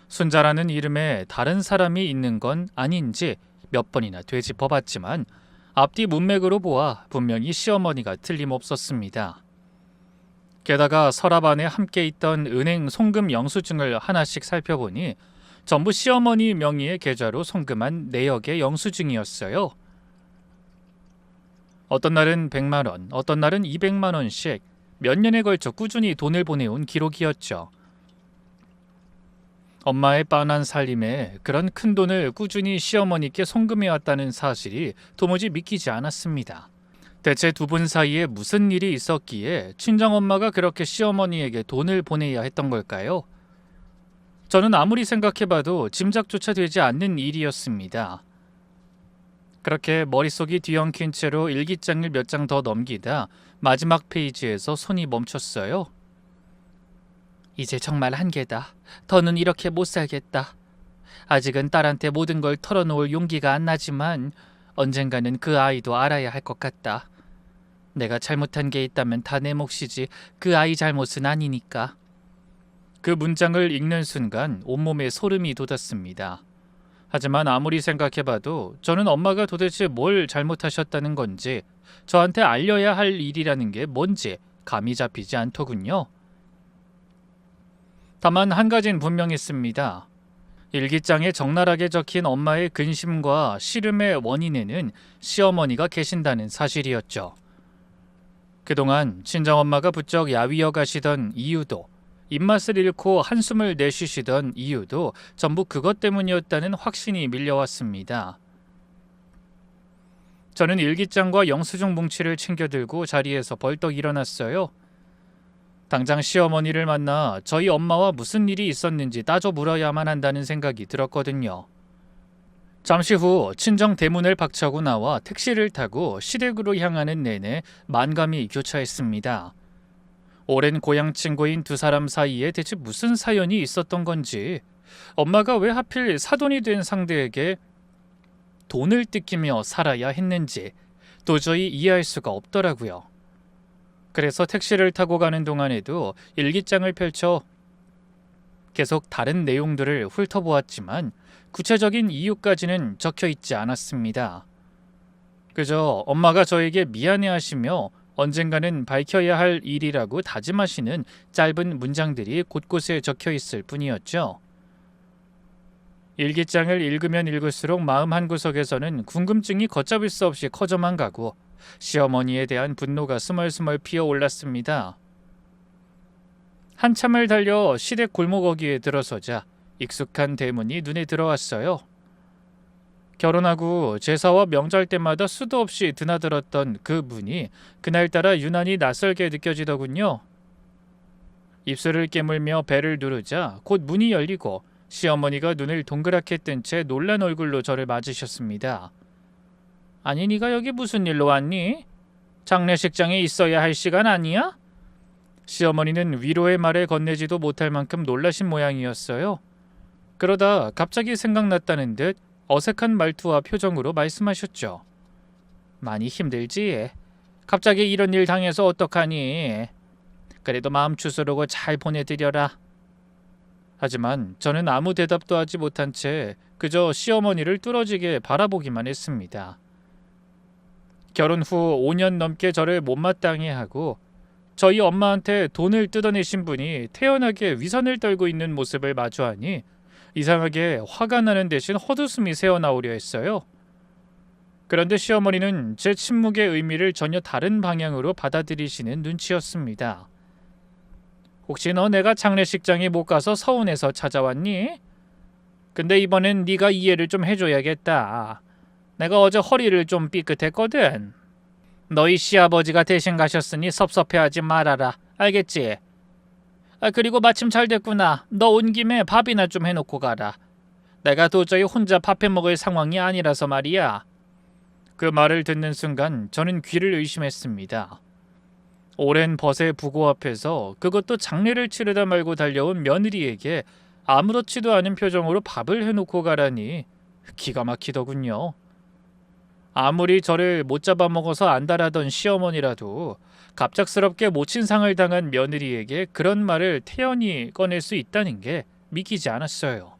순자라는 이름에 다른 사람이 있는 건 아닌지 몇 번이나 되짚어봤지만 앞뒤 문맥으로 보아 분명히 시어머니가 틀림없었습니다. 게다가 서랍 안에 함께 있던 은행 송금 영수증을 하나씩 살펴보니 전부 시어머니 명의의 계좌로 송금한 내역의 영수증이었어요. 어떤 날은 100만 원, 어떤 날은 200만 원씩 몇 년에 걸쳐 꾸준히 돈을 보내온 기록이었죠. 엄마의 빤한 살림에 그런 큰 돈을 꾸준히 시어머니께 송금해왔다는 사실이 도무지 믿기지 않았습니다. 대체 두 분 사이에 무슨 일이 있었기에 친정엄마가 그렇게 시어머니에게 돈을 보내야 했던 걸까요? 저는 아무리 생각해봐도 짐작조차 되지 않는 일이었습니다. 그렇게 머릿속이 뒤엉킨 채로 일기장을 몇 장 더 넘기다 마지막 페이지에서 손이 멈췄어요. 이제 정말 한계다. 더는 이렇게 못 살겠다. 아직은 딸한테 모든 걸 털어놓을 용기가 안 나지만 언젠가는 그 아이도 알아야 할 것 같다. 내가 잘못한 게 있다면 다 내 몫이지 그 아이 잘못은 아니니까. 그 문장을 읽는 순간 온몸에 소름이 돋았습니다. 하지만 아무리 생각해봐도 저는 엄마가 도대체 뭘 잘못하셨다는 건지, 저한테 알려야 할 일이라는 게 뭔지 감이 잡히지 않더군요. 다만 한 가지는 분명했습니다. 일기장에 적나라하게 적힌 엄마의 근심과 시름의 원인에는 시어머니가 계신다는 사실이었죠. 그동안 친정엄마가 부쩍 야위어 가시던 이유도, 입맛을 잃고 한숨을 내쉬시던 이유도 전부 그것 때문이었다는 확신이 밀려왔습니다. 저는 일기장과 영수증 뭉치를 챙겨들고 자리에서 벌떡 일어났어요. 당장 시어머니를 만나 저희 엄마와 무슨 일이 있었는지 따져 물어야만 한다는 생각이 들었거든요. 잠시 후 친정 대문을 박차고 나와 택시를 타고 시댁으로 향하는 내내 만감이 교차했습니다. 오랜 고향 친구인 두 사람 사이에 대체 무슨 사연이 있었던 건지, 엄마가 왜 하필 사돈이 된 상대에게 돈을 뜯기며 살아야 했는지 도저히 이해할 수가 없더라고요. 그래서 택시를 타고 가는 동안에도 일기장을 펼쳐 계속 다른 내용들을 훑어보았지만 구체적인 이유까지는 적혀 있지 않았습니다. 그저 엄마가 저에게 미안해하시며 언젠가는 밝혀야 할 일이라고 다짐하시는 짧은 문장들이 곳곳에 적혀 있을 뿐이었죠. 일기장을 읽으면 읽을수록 마음 한구석에서는 궁금증이 걷잡을 수 없이 커져만 가고 시어머니에 대한 분노가 스멀스멀 피어올랐습니다. 한참을 달려 시댁 골목어귀에 들어서자 익숙한 대문이 눈에 들어왔어요. 결혼하고 제사와 명절 때마다 수도 없이 드나들었던 그 문이 그날따라 유난히 낯설게 느껴지더군요. 입술을 깨물며 배를 누르자 곧 문이 열리고 시어머니가 눈을 동그랗게 뜬 채 놀란 얼굴로 저를 맞으셨습니다. 아니, 네가 여기 무슨 일로 왔니? 장례식장에 있어야 할 시간 아니야? 시어머니는 위로의 말에 건네지도 못할 만큼 놀라신 모양이었어요. 그러다 갑자기 생각났다는 듯 어색한 말투와 표정으로 말씀하셨죠. 많이 힘들지? 갑자기 이런 일 당해서 어떡하니? 그래도 마음 추스르고 잘 보내드려라. 하지만 저는 아무 대답도 하지 못한 채 그저 시어머니를 뚫어지게 바라보기만 했습니다. 결혼 후 5년 넘게 저를 못마땅해 하고 저희 엄마한테 돈을 뜯어내신 분이 태연하게 위선을 떨고 있는 모습을 마주하니 이상하게 화가 나는 대신 헛웃음이 새어나오려 했어요. 그런데 시어머니는 제 침묵의 의미를 전혀 다른 방향으로 받아들이시는 눈치였습니다. 혹시 너 내가 장례식장에 못 가서 서운해서 찾아왔니? 근데 이번엔 네가 이해를 좀 해줘야겠다. 내가 어제 허리를 좀 삐끗했거든. 너희 시아버지가 대신 가셨으니 섭섭해하지 말아라. 알겠지? 그리고 마침 잘 됐구나. 너 온 김에 밥이나 좀 해놓고 가라. 내가 도저히 혼자 밥해 먹을 상황이 아니라서 말이야. 그 말을 듣는 순간 저는 귀를 의심했습니다. 오랜 벗의 부고 앞에서 그것도 장례를 치르다 말고 달려온 며느리에게 아무렇지도 않은 표정으로 밥을 해놓고 가라니 기가 막히더군요. 아무리 저를 못 잡아먹어서 안달하던 시어머니라도 갑작스럽게 모친상을 당한 며느리에게 그런 말을 태연히 꺼낼 수 있다는 게 믿기지 않았어요.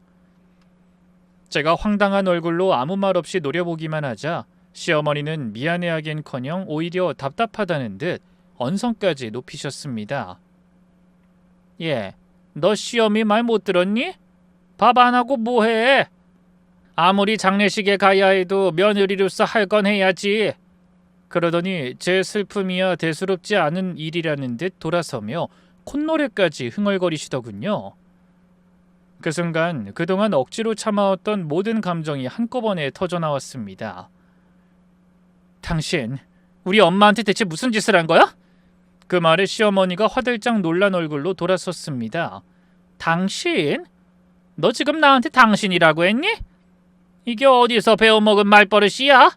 제가 황당한 얼굴로 아무 말 없이 노려보기만 하자 시어머니는 미안해하긴커녕 오히려 답답하다는 듯 언성까지 높이셨습니다. 예, 너 시어미 말 못 들었니? 밥 안 하고 뭐해? 아무리 장례식에 가야 해도 며느리로서 할 건 해야지. 그러더니 제 슬픔이야 대수롭지 않은 일이라는 듯 돌아서며 콧노래까지 흥얼거리시더군요. 그 순간 그동안 억지로 참아왔던 모든 감정이 한꺼번에 터져나왔습니다. 당신, 우리 엄마한테 대체 무슨 짓을 한 거야? 그 말에 시어머니가 화들짝 놀란 얼굴로 돌아섰습니다. 당신? 너 지금 나한테 당신이라고 했니? 이게 어디서 배워먹은 말버릇이야?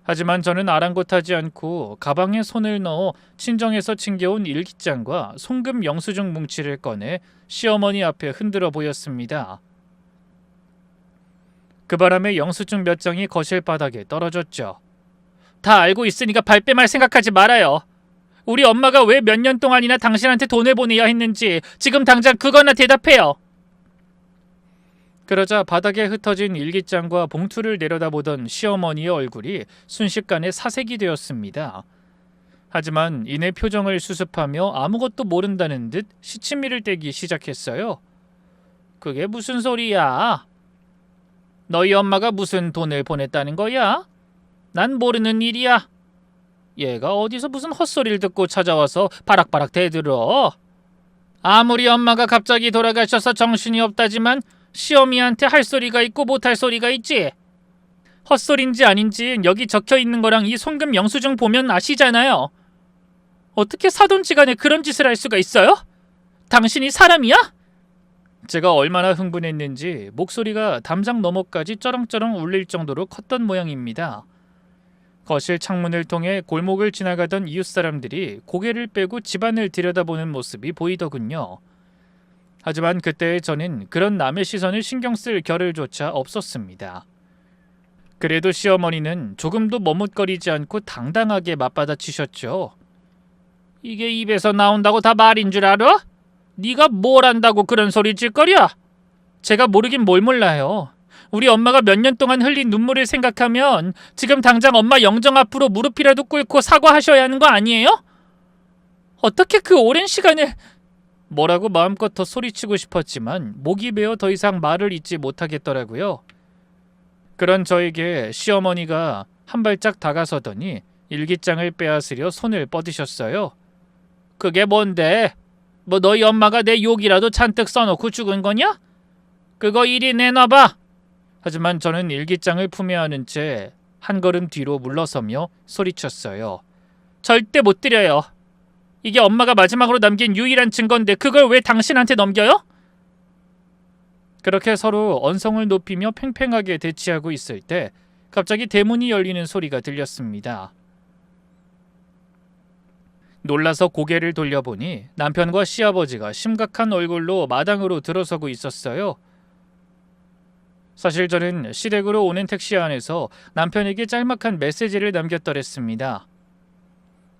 하지만 저는 아랑곳하지 않고 가방에 손을 넣어 친정에서 챙겨온 일기장과 송금 영수증 뭉치를 꺼내 시어머니 앞에 흔들어 보였습니다. 그 바람에 영수증 몇 장이 거실 바닥에 떨어졌죠. 다 알고 있으니까 발뺌할 생각하지 말아요. 우리 엄마가 왜 몇 년 동안이나 당신한테 돈을 보내야 했는지 지금 당장 그거나 대답해요. 그러자 바닥에 흩어진 일기장과 봉투를 내려다보던 시어머니의 얼굴이 순식간에 사색이 되었습니다. 하지만 이내 표정을 수습하며 아무것도 모른다는 듯 시치미를 떼기 시작했어요. 그게 무슨 소리야? 너희 엄마가 무슨 돈을 보냈다는 거야? 난 모르는 일이야. 얘가 어디서 무슨 헛소리를 듣고 찾아와서 바락바락 대들어. 아무리 엄마가 갑자기 돌아가셔서 정신이 없다지만 시어미한테 할 소리가 있고 못할 소리가 있지. 헛소리인지 아닌지 여기 적혀있는 거랑 이 송금 영수증 보면 아시잖아요. 어떻게 사돈지간에 그런 짓을 할 수가 있어요? 당신이 사람이야? 제가 얼마나 흥분했는지 목소리가 담장 너머까지 쩌렁쩌렁 울릴 정도로 컸던 모양입니다. 거실 창문을 통해 골목을 지나가던 이웃 사람들이 고개를 빼고 집안을 들여다보는 모습이 보이더군요. 하지만 그때의 저는 그런 남의 시선을 신경 쓸 겨를조차 없었습니다. 그래도 시어머니는 조금도 머뭇거리지 않고 당당하게 맞받아치셨죠. 이게 입에서 나온다고 다 말인 줄 알아? 네가 뭘 안다고 그런 소리 찔거려? 제가 모르긴 뭘 몰라요. 우리 엄마가 몇 년 동안 흘린 눈물을 생각하면 지금 당장 엄마 영정 앞으로 무릎이라도 꿇고 사과하셔야 하는 거 아니에요? 어떻게 그 오랜 시간을... 뭐라고 마음껏 더 소리치고 싶었지만 목이 베어 더 이상 말을 잇지 못하겠더라고요. 그런 저에게 시어머니가 한 발짝 다가서더니 일기장을 빼앗으려 손을 뻗으셨어요. 그게 뭔데? 뭐 너희 엄마가 내 욕이라도 잔뜩 써놓고 죽은 거냐? 그거 이리 내놔봐. 하지만 저는 일기장을 품에 안은 채 한 걸음 뒤로 물러서며 소리쳤어요. 절대 못 드려요. 이게 엄마가 마지막으로 남긴 유일한 증거인데 그걸 왜 당신한테 넘겨요? 그렇게 서로 언성을 높이며 팽팽하게 대치하고 있을 때 갑자기 대문이 열리는 소리가 들렸습니다. 놀라서 고개를 돌려보니 남편과 시아버지가 심각한 얼굴로 마당으로 들어서고 있었어요. 사실 저는 시댁으로 오는 택시 안에서 남편에게 짤막한 메시지를 남겼더랬습니다.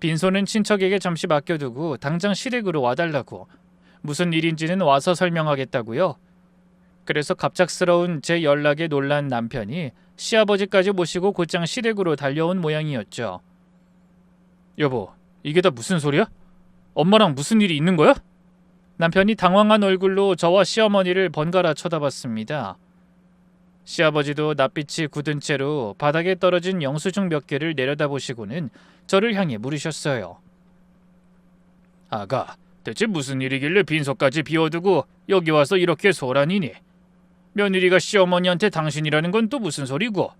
빈손은 친척에게 잠시 맡겨두고 당장 시댁으로 와달라고. 무슨 일인지는 와서 설명하겠다고요. 그래서 갑작스러운 제 연락에 놀란 남편이 시아버지까지 모시고 곧장 시댁으로 달려온 모양이었죠. 여보, 이게 다 무슨 소리야? 엄마랑 무슨 일이 있는 거야? 남편이 당황한 얼굴로 저와 시어머니를 번갈아 쳐다봤습니다. 시아버지도 낯빛이 굳은 채로 바닥에 떨어진 영수증 몇 개를 내려다보시고는 저를 향해 물으셨어요. 아가, 대체 무슨 일이길래 빈소까지 비워두고 여기 와서 이렇게 소란이니? 며느리가 시어머니한테 당신이라는 건 또 무슨 소리고?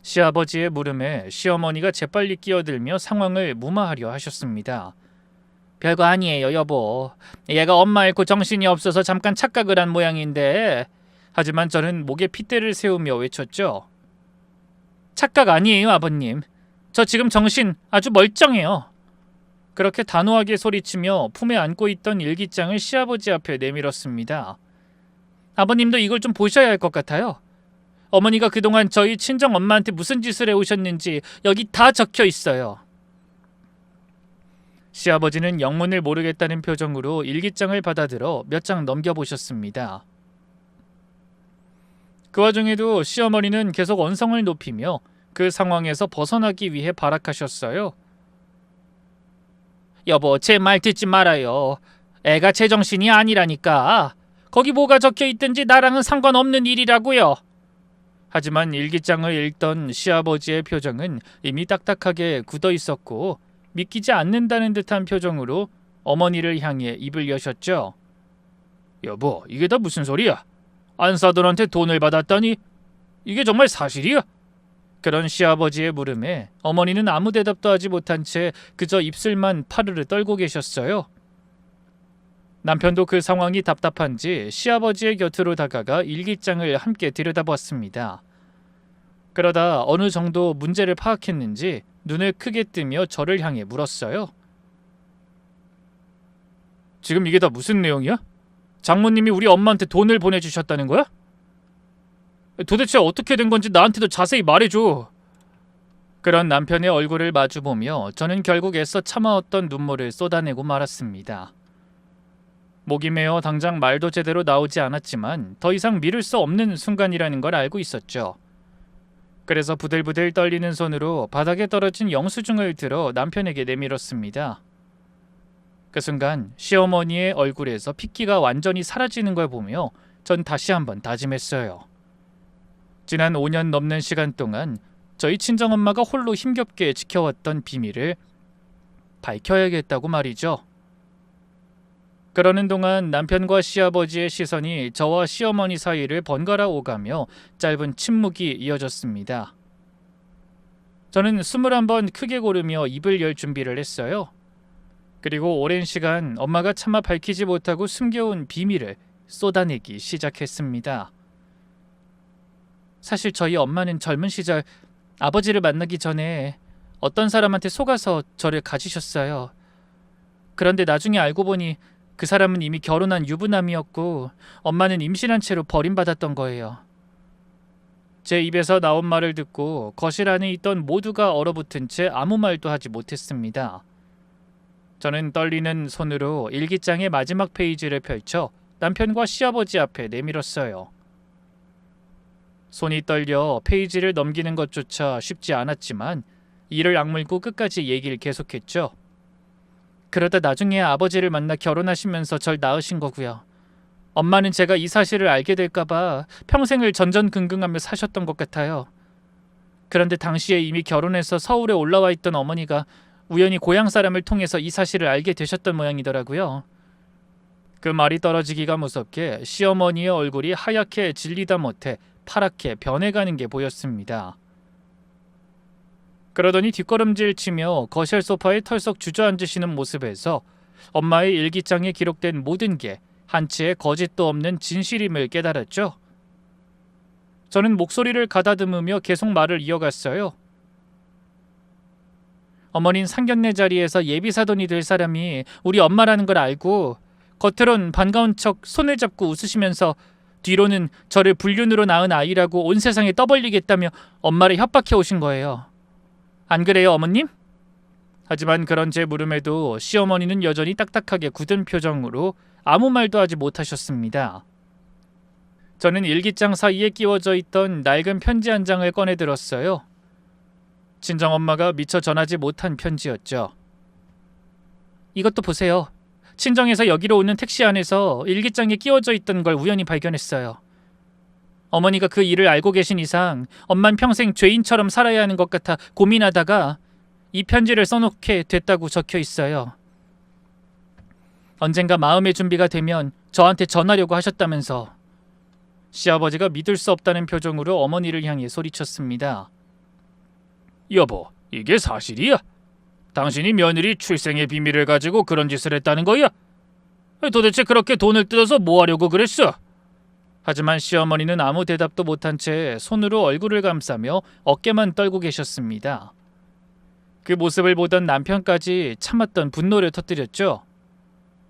시아버지의 물음에 시어머니가 재빨리 끼어들며 상황을 무마하려 하셨습니다. 별거 아니에요, 여보. 얘가 엄마 잃고 정신이 없어서 잠깐 착각을 한 모양인데. 하지만 저는 목에 핏대를 세우며 외쳤죠. 착각 아니에요, 아버님. 저 지금 정신 아주 멀쩡해요. 그렇게 단호하게 소리치며 품에 안고 있던 일기장을 시아버지 앞에 내밀었습니다. 아버님도 이걸 좀 보셔야 할 것 같아요. 어머니가 그동안 저희 친정 엄마한테 무슨 짓을 해오셨는지 여기 다 적혀 있어요. 시아버지는 영문을 모르겠다는 표정으로 일기장을 받아들어 몇 장 넘겨보셨습니다. 그 와중에도 시어머니는 계속 언성을 높이며 그 상황에서 벗어나기 위해 발악하셨어요. 여보, 제 말 듣지 말아요. 애가 제정신이 아니라니까. 거기 뭐가 적혀 있든지 나랑은 상관없는 일이라고요. 하지만 일기장을 읽던 시아버지의 표정은 이미 딱딱하게 굳어 있었고 믿기지 않는다는 듯한 표정으로 어머니를 향해 입을 여셨죠. 여보, 이게 다 무슨 소리야? 안사돈한테 돈을 받았다니? 이게 정말 사실이야? 그런 시아버지의 물음에 어머니는 아무 대답도 하지 못한 채 그저 입술만 파르르 떨고 계셨어요. 남편도 그 상황이 답답한지 시아버지의 곁으로 다가가 일기장을 함께 들여다보았습니다. 그러다 어느 정도 문제를 파악했는지 눈을 크게 뜨며 저를 향해 물었어요. 지금 이게 다 무슨 내용이야? 장모님이 우리 엄마한테 돈을 보내주셨다는 거야? 도대체 어떻게 된 건지 나한테도 자세히 말해줘. 그런 남편의 얼굴을 마주보며 저는 결국 애써 참아왔던 눈물을 쏟아내고 말았습니다. 목이 메어 당장 말도 제대로 나오지 않았지만 더 이상 미룰 수 없는 순간이라는 걸 알고 있었죠. 그래서 부들부들 떨리는 손으로 바닥에 떨어진 영수증을 들어 남편에게 내밀었습니다. 그 순간 시어머니의 얼굴에서 핏기가 완전히 사라지는 걸 보며 전 다시 한번 다짐했어요. 지난 5년 넘는 시간 동안 저희 친정엄마가 홀로 힘겹게 지켜왔던 비밀을 밝혀야겠다고 말이죠. 그러는 동안 남편과 시아버지의 시선이 저와 시어머니 사이를 번갈아 오가며 짧은 침묵이 이어졌습니다. 저는 21번 크게 고르며 입을 열 준비를 했어요. 그리고 오랜 시간 엄마가 차마 밝히지 못하고 숨겨온 비밀을 쏟아내기 시작했습니다. 사실 저희 엄마는 젊은 시절 아버지를 만나기 전에 어떤 사람한테 속아서 저를 가지셨어요. 그런데 나중에 알고 보니 그 사람은 이미 결혼한 유부남이었고 엄마는 임신한 채로 버림받았던 거예요. 제 입에서 나온 말을 듣고 거실 안에 있던 모두가 얼어붙은 채 아무 말도 하지 못했습니다. 저는 떨리는 손으로 일기장의 마지막 페이지를 펼쳐 남편과 시아버지 앞에 내밀었어요. 손이 떨려 페이지를 넘기는 것조차 쉽지 않았지만 이를 악물고 끝까지 얘기를 계속했죠. 그러다 나중에 아버지를 만나 결혼하시면서 절 낳으신 거고요. 엄마는 제가 이 사실을 알게 될까봐 평생을 전전긍긍하며 사셨던 것 같아요. 그런데 당시에 이미 결혼해서 서울에 올라와 있던 어머니가 우연히 고향 사람을 통해서 이 사실을 알게 되셨던 모양이더라고요. 그 말이 떨어지기가 무섭게 시어머니의 얼굴이 하얗게 질리다 못해 파랗게 변해가는 게 보였습니다. 그러더니 뒷걸음질 치며 거실 소파에 털썩 주저앉으시는 모습에서 엄마의 일기장에 기록된 모든 게 한치의 거짓도 없는 진실임을 깨달았죠. 저는 목소리를 가다듬으며 계속 말을 이어갔어요. 어머닌 상견례 자리에서 예비사돈이 될 사람이 우리 엄마라는 걸 알고 겉으론 반가운 척 손을 잡고 웃으시면서 뒤로는 저를 불륜으로 낳은 아이라고 온 세상에 떠벌리겠다며 엄마를 협박해 오신 거예요. 안 그래요, 어머님? 하지만 그런 제 물음에도 시어머니는 여전히 딱딱하게 굳은 표정으로 아무 말도 하지 못하셨습니다. 저는 일기장 사이에 끼워져 있던 낡은 편지 한 장을 꺼내 들었어요. 친정엄마가 미처 전하지 못한 편지였죠. 이것도 보세요. 친정에서 여기로 오는 택시 안에서 일기장에 끼워져 있던 걸 우연히 발견했어요. 어머니가 그 일을 알고 계신 이상 엄만 평생 죄인처럼 살아야 하는 것 같아 고민하다가 이 편지를 써놓게 됐다고 적혀 있어요. 언젠가 마음의 준비가 되면 저한테 전하려고 하셨다면서. 시아버지가 믿을 수 없다는 표정으로 어머니를 향해 소리쳤습니다. 여보, 이게 사실이야? 당신이 며느리 출생의 비밀을 가지고 그런 짓을 했다는 거야? 도대체 그렇게 돈을 뜯어서 뭐 하려고 그랬어? 하지만 시어머니는 아무 대답도 못한 채 손으로 얼굴을 감싸며 어깨만 떨고 계셨습니다. 그 모습을 보던 남편까지 참았던 분노를 터뜨렸죠.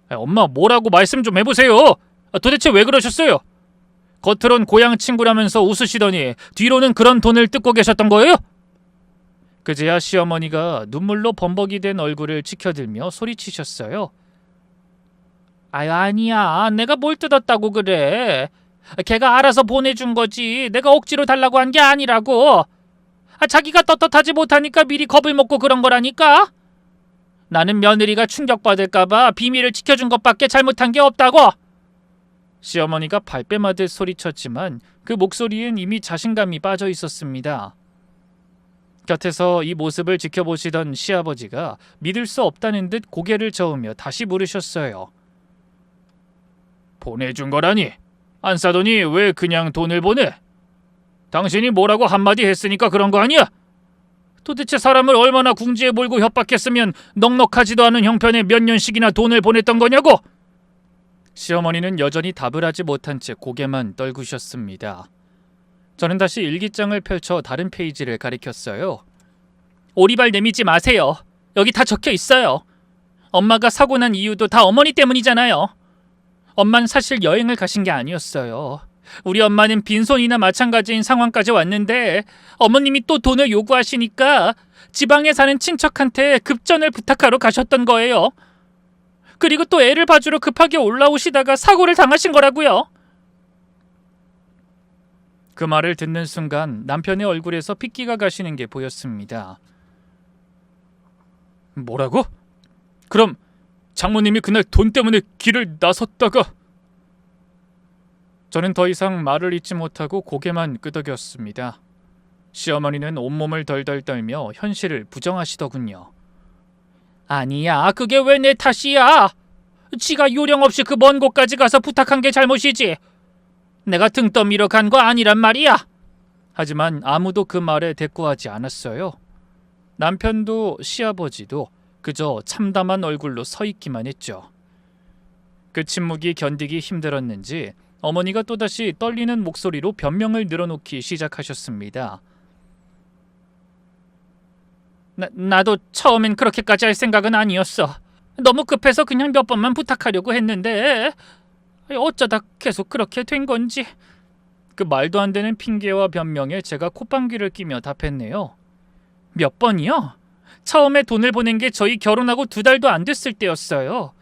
엄마, 뭐라고 말씀 좀 해보세요. 도대체 왜 그러셨어요? 겉으론 고향 친구라면서 웃으시더니 뒤로는 그런 돈을 뜯고 계셨던 거예요? 그제야 시어머니가 눈물로 범벅이 된 얼굴을 치켜들며 소리치셨어요. 아니야. 내가 뭘 뜯었다고 그래. 걔가 알아서 보내준 거지. 내가 억지로 달라고 한 게 아니라고. 자기가 떳떳하지 못하니까 미리 겁을 먹고 그런 거라니까. 나는 며느리가 충격받을까봐 비밀을 지켜준 것밖에 잘못한 게 없다고. 시어머니가 발뺌하듯 소리쳤지만 그 목소리엔 이미 자신감이 빠져 있었습니다. 곁에서 이 모습을 지켜보시던 시아버지가 믿을 수 없다는 듯 고개를 저으며 다시 물으셨어요. 보내준 거라니? 안 싸더니 왜 그냥 돈을 보내? 당신이 뭐라고 한마디 했으니까 그런 거 아니야? 도대체 사람을 얼마나 궁지에 몰고 협박했으면 넉넉하지도 않은 형편에 몇 년씩이나 돈을 보냈던 거냐고? 시어머니는 여전히 답을 하지 못한 채 고개만 떨구셨습니다. 저는 다시 일기장을 펼쳐 다른 페이지를 가리켰어요. 오리발 내미지 마세요. 여기 다 적혀 있어요. 엄마가 사고 난 이유도 다 어머니 때문이잖아요. 엄마는 사실 여행을 가신 게 아니었어요. 우리 엄마는 빈손이나 마찬가지인 상황까지 왔는데 어머님이 또 돈을 요구하시니까 지방에 사는 친척한테 급전을 부탁하러 가셨던 거예요. 그리고 또 애를 봐주러 급하게 올라오시다가 사고를 당하신 거라고요. 그 말을 듣는 순간 남편의 얼굴에서 핏기가 가시는 게 보였습니다. 뭐라고? 그럼 장모님이 그날 돈 때문에 길을 나섰다가... 저는 더 이상 말을 잇지 못하고 고개만 끄덕였습니다. 시어머니는 온몸을 덜덜 떨며 현실을 부정하시더군요. 아니야, 그게 왜 내 탓이야? 지가 요령 없이 그 먼 곳까지 가서 부탁한 게 잘못이지. 내가 등 떠밀어 간 거 아니란 말이야. 하지만 아무도 그 말에 대꾸하지 않았어요. 남편도 시아버지도 그저 참담한 얼굴로 서 있기만 했죠. 그 침묵이 견디기 힘들었는지 어머니가 또다시 떨리는 목소리로 변명을 늘어놓기 시작하셨습니다. 나도 처음엔 그렇게까지 할 생각은 아니었어. 너무 급해서 그냥 몇 번만 부탁하려고 했는데 어쩌다 계속 그렇게 된 건지. 그 말도 안 되는 핑계와 변명에 제가 콧방귀를 끼며 답했네요. 몇 번이요? 처음에 돈을 보낸 게 저희 결혼하고 2달도 안 됐을 때였어요.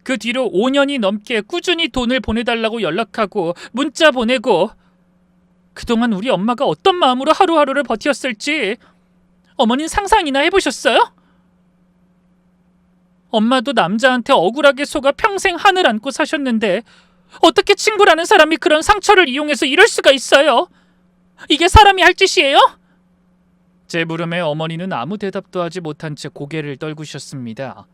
그 뒤로 5년이 넘게 꾸준히 돈을 보내달라고 연락하고 문자 보내고. 그동안 우리 엄마가 어떤 마음으로 하루하루를 버텼을지 어머니는 상상이나 해보셨어요? 엄마도 남자한테 억울하게 속아 평생 한을 안고 사셨는데 어떻게 친구라는 사람이 그런 상처를 이용해서 이럴 수가 있어요? 이게 사람이 할 짓이에요? 제 물음에 어머니는 아무 대답도 하지 못한 채 고개를 떨구셨습니다.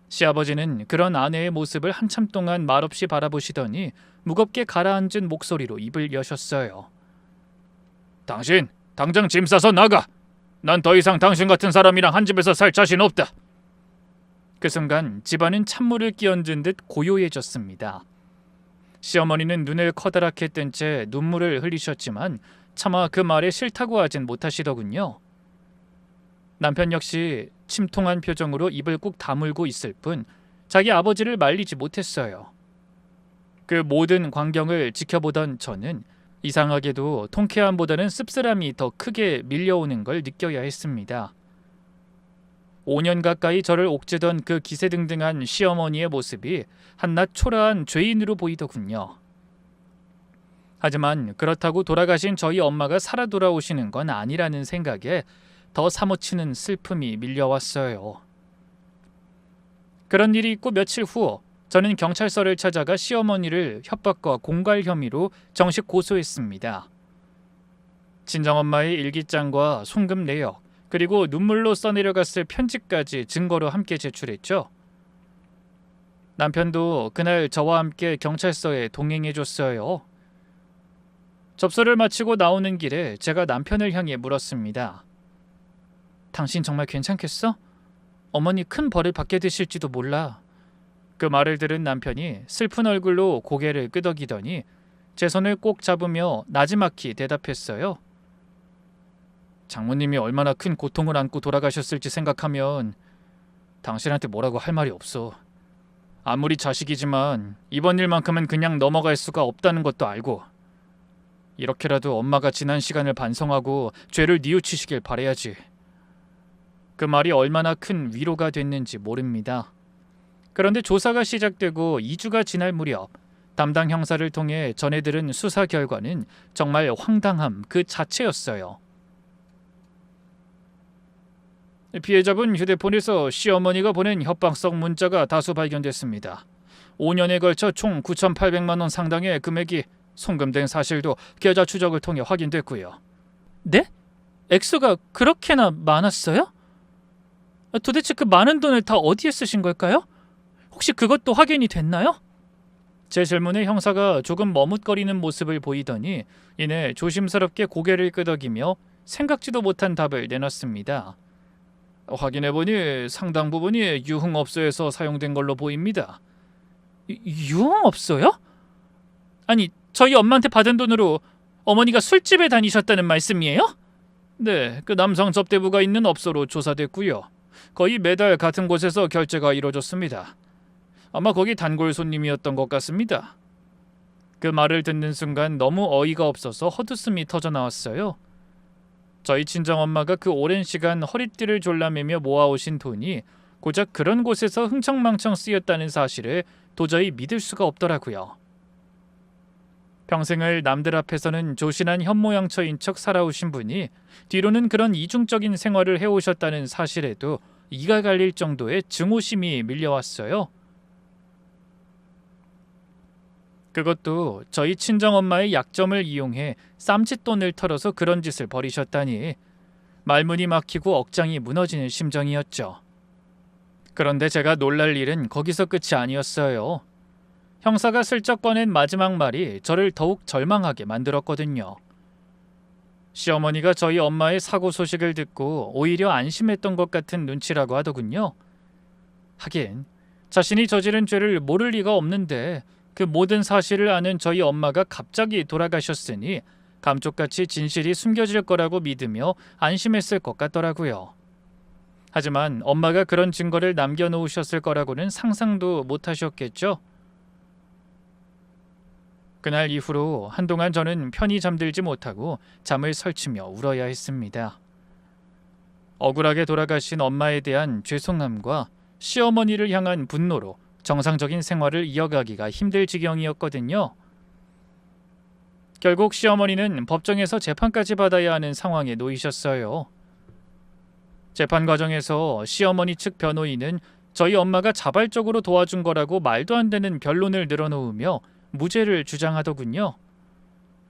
시아버지는 그런 아내의 모습을 한참 동안 말없이 바라보시더니 무겁게 가라앉은 목소리로 입을 여셨어요. 당신 당장 짐 싸서 나가. 난 더 이상 당신 같은 사람이랑 한 집에서 살 자신 없다. 그 순간 집안은 찬물을 끼얹은 듯 고요해졌습니다. 시어머니는 눈을 커다랗게 뜬 채 눈물을 흘리셨지만 차마 그 말에 싫다고 하진 못하시더군요. 남편 역시 침통한 표정으로 입을 꾹 다물고 있을 뿐 자기 아버지를 말리지 못했어요. 그 모든 광경을 지켜보던 저는 이상하게도 통쾌함보다는 씁쓸함이 더 크게 밀려오는 걸 느껴야 했습니다. 5년 가까이 저를 옥죄던 그 기세등등한 시어머니의 모습이 한낱 초라한 죄인으로 보이더군요. 하지만 그렇다고 돌아가신 저희 엄마가 살아 돌아오시는 건 아니라는 생각에 더 사무치는 슬픔이 밀려왔어요. 그런 일이 있고 며칠 후 저는 경찰서를 찾아가 시어머니를 협박과 공갈 혐의로 정식 고소했습니다. 친정엄마의 일기장과 송금 내역, 그리고 눈물로 써내려갔을 편지까지 증거로 함께 제출했죠. 남편도 그날 저와 함께 경찰서에 동행해줬어요. 접수를 마치고 나오는 길에 제가 남편을 향해 물었습니다. 당신 정말 괜찮겠어? 어머니 큰 벌을 받게 되실지도 몰라. 그 말을 들은 남편이 슬픈 얼굴로 고개를 끄덕이더니 제 손을 꼭 잡으며 나지막히 대답했어요. 장모님이 얼마나 큰 고통을 안고 돌아가셨을지 생각하면 당신한테 뭐라고 할 말이 없어. 아무리 자식이지만 이번 일만큼은 그냥 넘어갈 수가 없다는 것도 알고, 이렇게라도 엄마가 지난 시간을 반성하고 죄를 뉘우치시길 바라야지. 그 말이 얼마나 큰 위로가 됐는지 모릅니다. 그런데 조사가 시작되고 2주가 지날 무렵 담당 형사를 통해 전해들은 수사 결과는 정말 황당함 그 자체였어요. 피해자분 휴대폰에서 시어머니가 보낸 협박성 문자가 다수 발견됐습니다. 5년에 걸쳐 총 9,800만 원 상당의 금액이 송금된 사실도 계좌 추적을 통해 확인됐고요. 네? 액수가 그렇게나 많았어요? 도대체 그 많은 돈을 다 어디에 쓰신 걸까요? 혹시 그것도 확인이 됐나요? 제 질문에 형사가 조금 머뭇거리는 모습을 보이더니 이내 조심스럽게 고개를 끄덕이며 생각지도 못한 답을 내놨습니다. 확인해보니 상당 부분이 유흥업소에서 사용된 걸로 보입니다. 유흥업소요? 아니, 저희 엄마한테 받은 돈으로 어머니가 술집에 다니셨다는 말씀이에요? 네, 그 남성 접대부가 있는 업소로 조사됐고요. 거의 매달 같은 곳에서 결제가 이루어졌습니다. 아마 거기 단골 손님이었던 것 같습니다. 그 말을 듣는 순간 너무 어이가 없어서 헛웃음이 터져나왔어요. 저희 친정엄마가 그 오랜 시간 허리띠를 졸라매며 모아오신 돈이 고작 그런 곳에서 흥청망청 쓰였다는 사실을 도저히 믿을 수가 없더라고요. 평생을 남들 앞에서는 조신한 현모양처인 척 살아오신 분이 뒤로는 그런 이중적인 생활을 해오셨다는 사실에도 이가 갈릴 정도의 증오심이 밀려왔어요. 그것도 저희 친정엄마의 약점을 이용해 쌈짓돈을 털어서 그런 짓을 벌이셨다니 말문이 막히고 억장이 무너지는 심정이었죠. 그런데 제가 놀랄 일은 거기서 끝이 아니었어요. 형사가 슬쩍 꺼낸 마지막 말이 저를 더욱 절망하게 만들었거든요. 시어머니가 저희 엄마의 사고 소식을 듣고 오히려 안심했던 것 같은 눈치라고 하더군요. 하긴 자신이 저지른 죄를 모를 리가 없는데 그 모든 사실을 아는 저희 엄마가 갑자기 돌아가셨으니 감쪽같이 진실이 숨겨질 거라고 믿으며 안심했을 것 같더라고요. 하지만 엄마가 그런 증거를 남겨놓으셨을 거라고는 상상도 못하셨겠죠. 그날 이후로 한동안 저는 편히 잠들지 못하고 잠을 설치며 울어야 했습니다. 억울하게 돌아가신 엄마에 대한 죄송함과 시어머니를 향한 분노로 정상적인 생활을 이어가기가 힘들 지경이었거든요. 결국 시어머니는 법정에서 재판까지 받아야 하는 상황에 놓이셨어요. 재판 과정에서 시어머니 측 변호인은 저희 엄마가 자발적으로 도와준 거라고 말도 안 되는 변론을 늘어놓으며 무죄를 주장하더군요.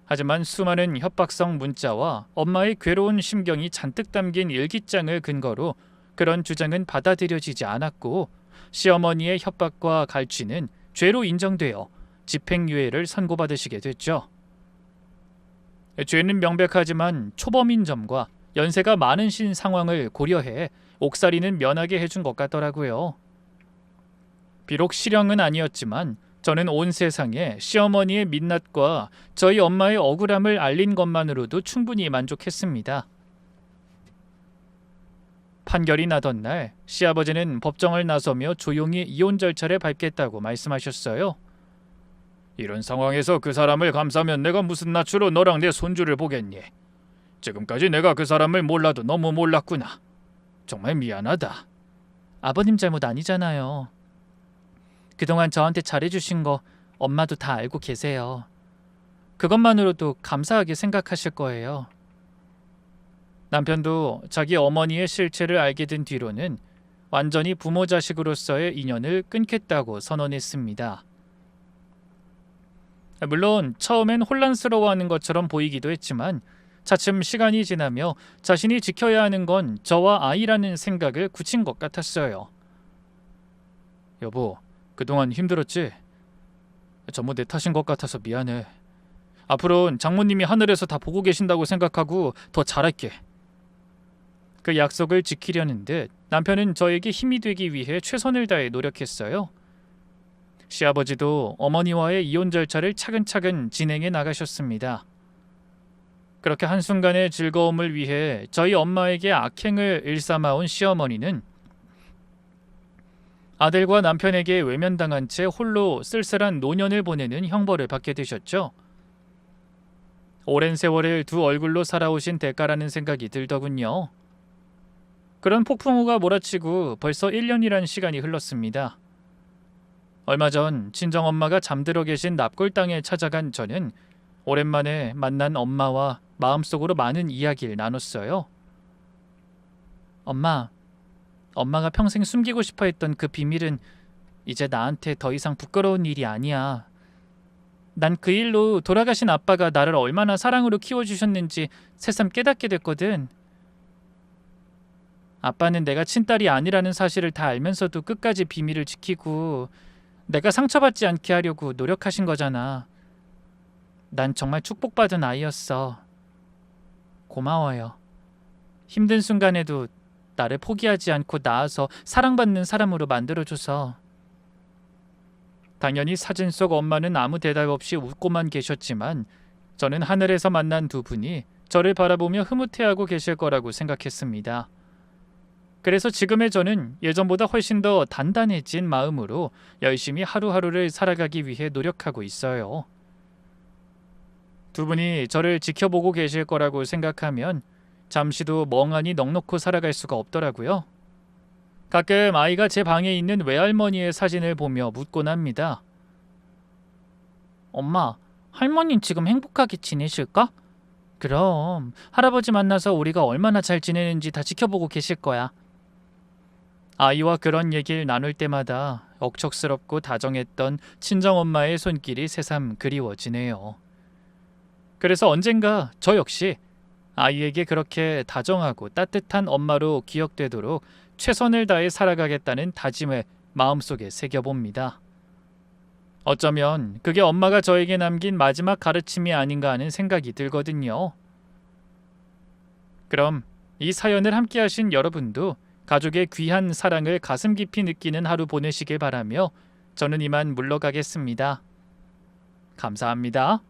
하지만 수많은 협박성 문자와 엄마의 괴로운 심경이 잔뜩 담긴 일기장을 근거로 그런 주장은 받아들여지지 않았고 시어머니의 협박과 갈취는 죄로 인정되어 집행유예를 선고받으시게 됐죠. 죄는 명백하지만 초범인 점과 연세가 많으신 상황을 고려해 옥살이는 면하게 해준 것 같더라고요. 비록 실형은 아니었지만 저는 온 세상에 시어머니의 민낯과 저희 엄마의 억울함을 알린 것만으로도 충분히 만족했습니다. 판결이 나던 날 시아버지는 법정을 나서며 조용히 이혼 절차를 밟겠다고 말씀하셨어요. 이런 상황에서 그 사람을 감싸면 내가 무슨 낯으로 너랑 내 손주를 보겠니? 지금까지 내가 그 사람을 몰라도 너무 몰랐구나. 정말 미안하다. 아버님 잘못 아니잖아요. 그동안 저한테 잘해주신 거 엄마도 다 알고 계세요. 그것만으로도 감사하게 생각하실 거예요. 남편도 자기 어머니의 실체를 알게 된 뒤로는 완전히 부모 자식으로서의 인연을 끊겠다고 선언했습니다. 물론 처음엔 혼란스러워하는 것처럼 보이기도 했지만 차츰 시간이 지나며 자신이 지켜야 하는 건 저와 아이라는 생각을 굳힌 것 같았어요. 여보, 그동안 힘들었지? 전부 내 탓인 것 같아서 미안해. 앞으로는 장모님이 하늘에서 다 보고 계신다고 생각하고 더 잘할게. 그 약속을 지키려는 듯 남편은 저에게 힘이 되기 위해 최선을 다해 노력했어요. 시아버지도 어머니와의 이혼 절차를 차근차근 진행해 나가셨습니다. 그렇게 한순간의 즐거움을 위해 저희 엄마에게 악행을 일삼아온 시어머니는 아들과 남편에게 외면당한 채 홀로 쓸쓸한 노년을 보내는 형벌을 받게 되셨죠. 오랜 세월을 두 얼굴로 살아오신 대가라는 생각이 들더군요. 그런 폭풍우가 몰아치고 벌써 1년이란 시간이 흘렀습니다. 얼마 전 친정엄마가 잠들어 계신 납골당에 찾아간 저는 오랜만에 만난 엄마와 마음속으로 많은 이야기를 나눴어요. 엄마가 평생 숨기고 싶어 했던 그 비밀은 이제 나한테 더 이상 부끄러운 일이 아니야. 난 그 일로 돌아가신 아빠가 나를 얼마나 사랑으로 키워주셨는지 새삼 깨닫게 됐거든. 아빠는 내가 친딸이 아니라는 사실을 다 알면서도 끝까지 비밀을 지키고 내가 상처받지 않게 하려고 노력하신 거잖아. 난 정말 축복받은 아이였어. 고마워요. 힘든 순간에도 나를 포기하지 않고 낳아서 사랑받는 사람으로 만들어줘서. 당연히 사진 속 엄마는 아무 대답 없이 웃고만 계셨지만 저는 하늘에서 만난 두 분이 저를 바라보며 흐뭇해하고 계실 거라고 생각했습니다. 그래서 지금의 저는 예전보다 훨씬 더 단단해진 마음으로 열심히 하루하루를 살아가기 위해 노력하고 있어요. 두 분이 저를 지켜보고 계실 거라고 생각하면 잠시도 멍하니 넋놓고 살아갈 수가 없더라고요. 가끔 아이가 제 방에 있는 외할머니의 사진을 보며 묻곤 합니다. 엄마, 할머니는 지금 행복하게 지내실까? 그럼 할아버지 만나서 우리가 얼마나 잘 지내는지 다 지켜보고 계실 거야. 아이와 그런 얘기를 나눌 때마다 억척스럽고 다정했던 친정엄마의 손길이 새삼 그리워지네요. 그래서 언젠가 저 역시 아이에게 그렇게 다정하고 따뜻한 엄마로 기억되도록 최선을 다해 살아가겠다는 다짐을 마음속에 새겨봅니다. 어쩌면 그게 엄마가 저에게 남긴 마지막 가르침이 아닌가 하는 생각이 들거든요. 그럼 이 사연을 함께 하신 여러분도 가족의 귀한 사랑을 가슴 깊이 느끼는 하루 보내시길 바라며 저는 이만 물러가겠습니다. 감사합니다.